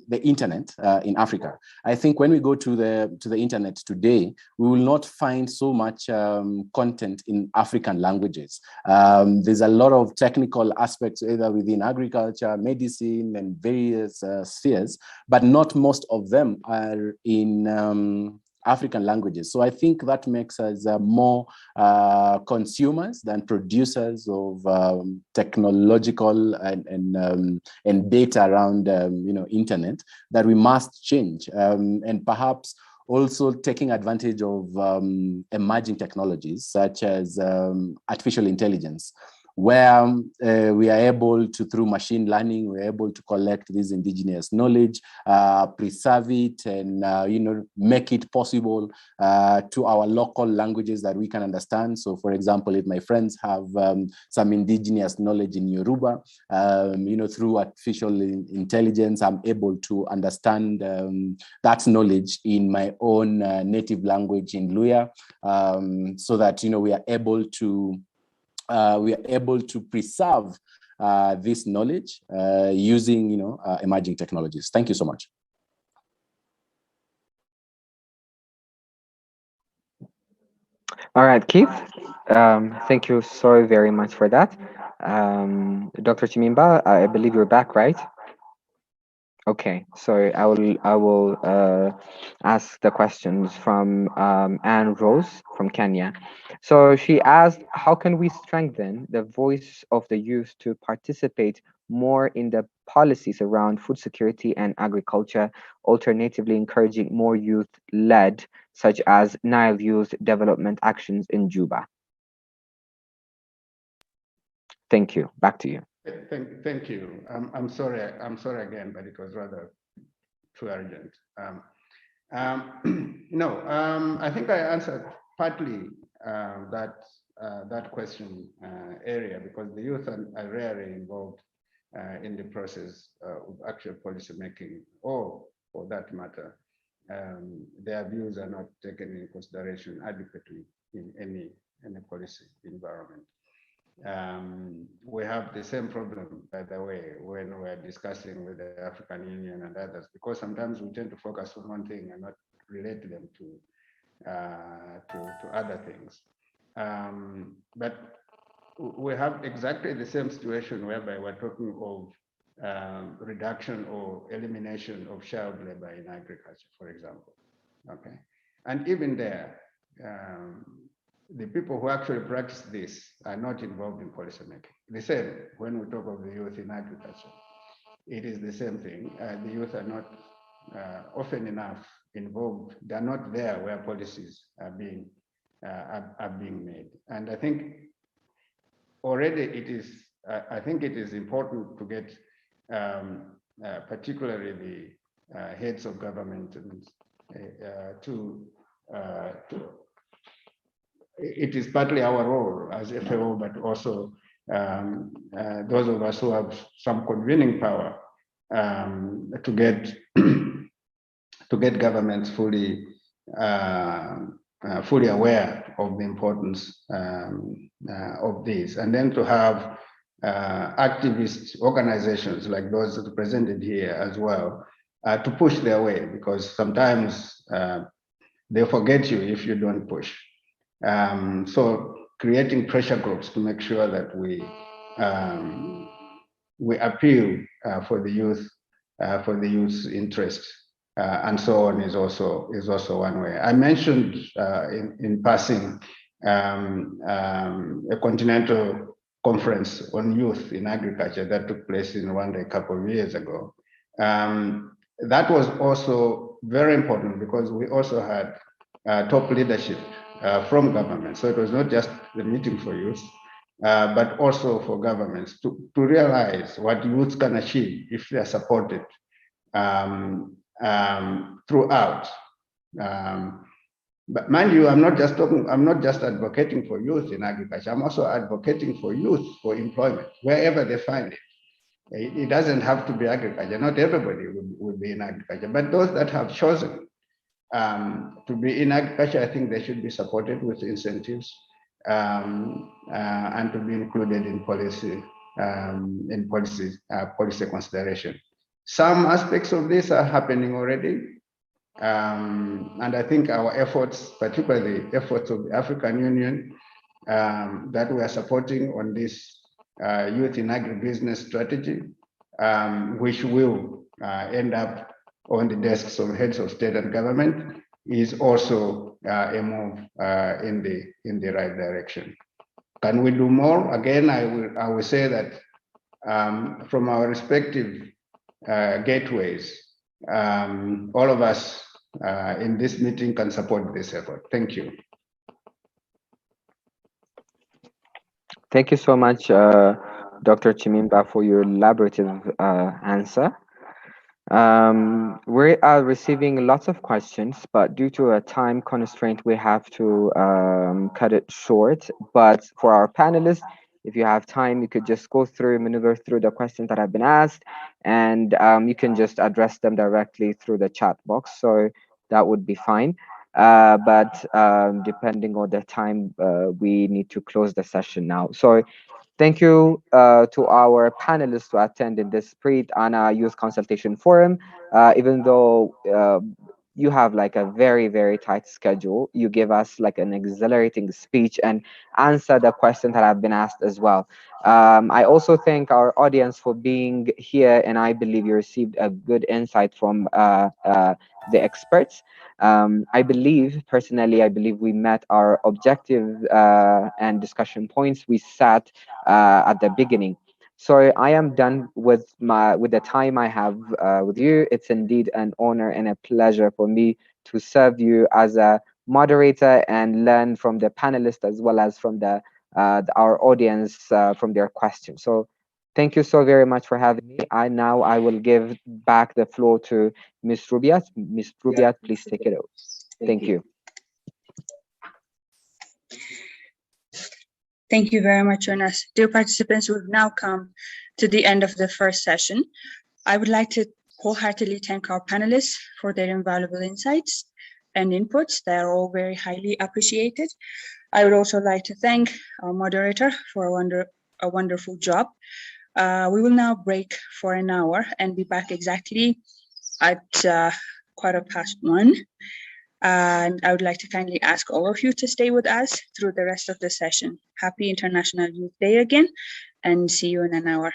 the internet in Africa. I think when we go to the internet today, we will not find so much content in African languages. There's a lot of technical aspects either within agriculture, medicine, and various spheres, but not most of them are in African languages. So I think that makes us more consumers than producers of technological and data around internet, that we must change, and perhaps also taking advantage of emerging technologies such as artificial intelligence. where we are able to, through machine learning, we're able to collect this indigenous knowledge, preserve it, and make it possible to our local languages that we can understand. So, for example, if my friends have some indigenous knowledge in Yoruba, through artificial intelligence, I'm able to understand that knowledge in my own native language in Luya, so that we are able to preserve this knowledge using emerging technologies. Thank you so much. All right, Keith. Thank you so very much for that. Dr. Chimimba, I believe you're back, right? Okay, so I will ask the questions from Anne Rose from Kenya. So she asked, how can we strengthen the voice of the youth to participate more in the policies around food security and agriculture, alternatively encouraging more youth-led, such as Nile Youth Development Actions in Juba? Thank you. Back to you. Thank you. I'm sorry again, but it was rather too urgent. I think I answered partly that question area, because the youth are rarely involved in the process of actual policy making, or for that matter, their views are not taken in consideration adequately in any policy environment. We have the same problem, by the way, when we're discussing with the African Union and others, because sometimes we tend to focus on one thing and not relate them to other things. But we have exactly the same situation whereby we're talking of reduction or elimination of child labor in agriculture, for example. Okay, and even there, the people who actually practice this are not involved in policy making. The same when we talk of the youth in agriculture, it is the same thing. The youth are not often enough involved. They're not there where policies are being made. And I think already it is. I think it is important to get, particularly the heads of government, to. It is partly our role as FAO, but also those of us who have some convening power to get governments fully aware of the importance of this, and then to have activist organizations like those represented here as well to push their way, because sometimes they forget you if you don't push. So creating pressure groups to make sure that we appeal for the youth's interest, and so on, is also one way. I mentioned in passing a continental conference on youth in agriculture that took place in Rwanda a couple of years ago. That was also very important because we also had top leadership from government. So it was not just the meeting for youth, but also for governments to realize what youth can achieve if they are supported throughout. But mind you, I'm not just advocating for youth in agriculture. I'm also advocating for youth for employment wherever they find it. It doesn't have to be agriculture. Not everybody will be in agriculture, but those that have chosen to be in agriculture, I think they should be supported with incentives and to be included in policy consideration. Some aspects of this are happening already, and I think our efforts, particularly efforts of the African Union, that we are supporting on this youth in agribusiness strategy, which will end up on the desks of heads of state and government, is also a move in the right direction. Can we do more? Again, I will say that from our respective gateways, all of us in this meeting can support this effort. Thank you. Thank you so much, Dr. Chimimba, for your elaborative answer. We are receiving lots of questions, but due to a time constraint, we have to cut it short. But for our panelists, if you have time, you could just go through, maneuver through the questions that have been asked, and you can just address them directly through the chat box. So that would be fine. But depending on the time, we need to close the session now. So thank you to our panelists to attend in this Pre-Tana Youth Consultation Forum. Even though you have like a very, very tight schedule, you give us like an exhilarating speech and answer the questions that have been asked as well. I also thank our audience for being here, and I believe you received a good insight from the experts. I believe, personally, I believe we met our objective and discussion points we set at the beginning. So I am done with the time I have with you. It's indeed an honor and a pleasure for me to serve you as a moderator and learn from the panelists as well as from our audience from their questions. So thank you so very much for having me. I will give back the floor to Ms. Rubiat. Ms. Rubiat, please take it over. Thank you. Thank you very much, Jonas. Dear participants, we've now come to the end of the first session. I would like to wholeheartedly thank our panelists for their invaluable insights and inputs. They are all very highly appreciated. I would also like to thank our moderator for a wonderful job. We will now break for an hour and be back exactly at 1:15. And I would like to kindly ask all of you to stay with us through the rest of the session. Happy International Youth Day again, and see you in an hour.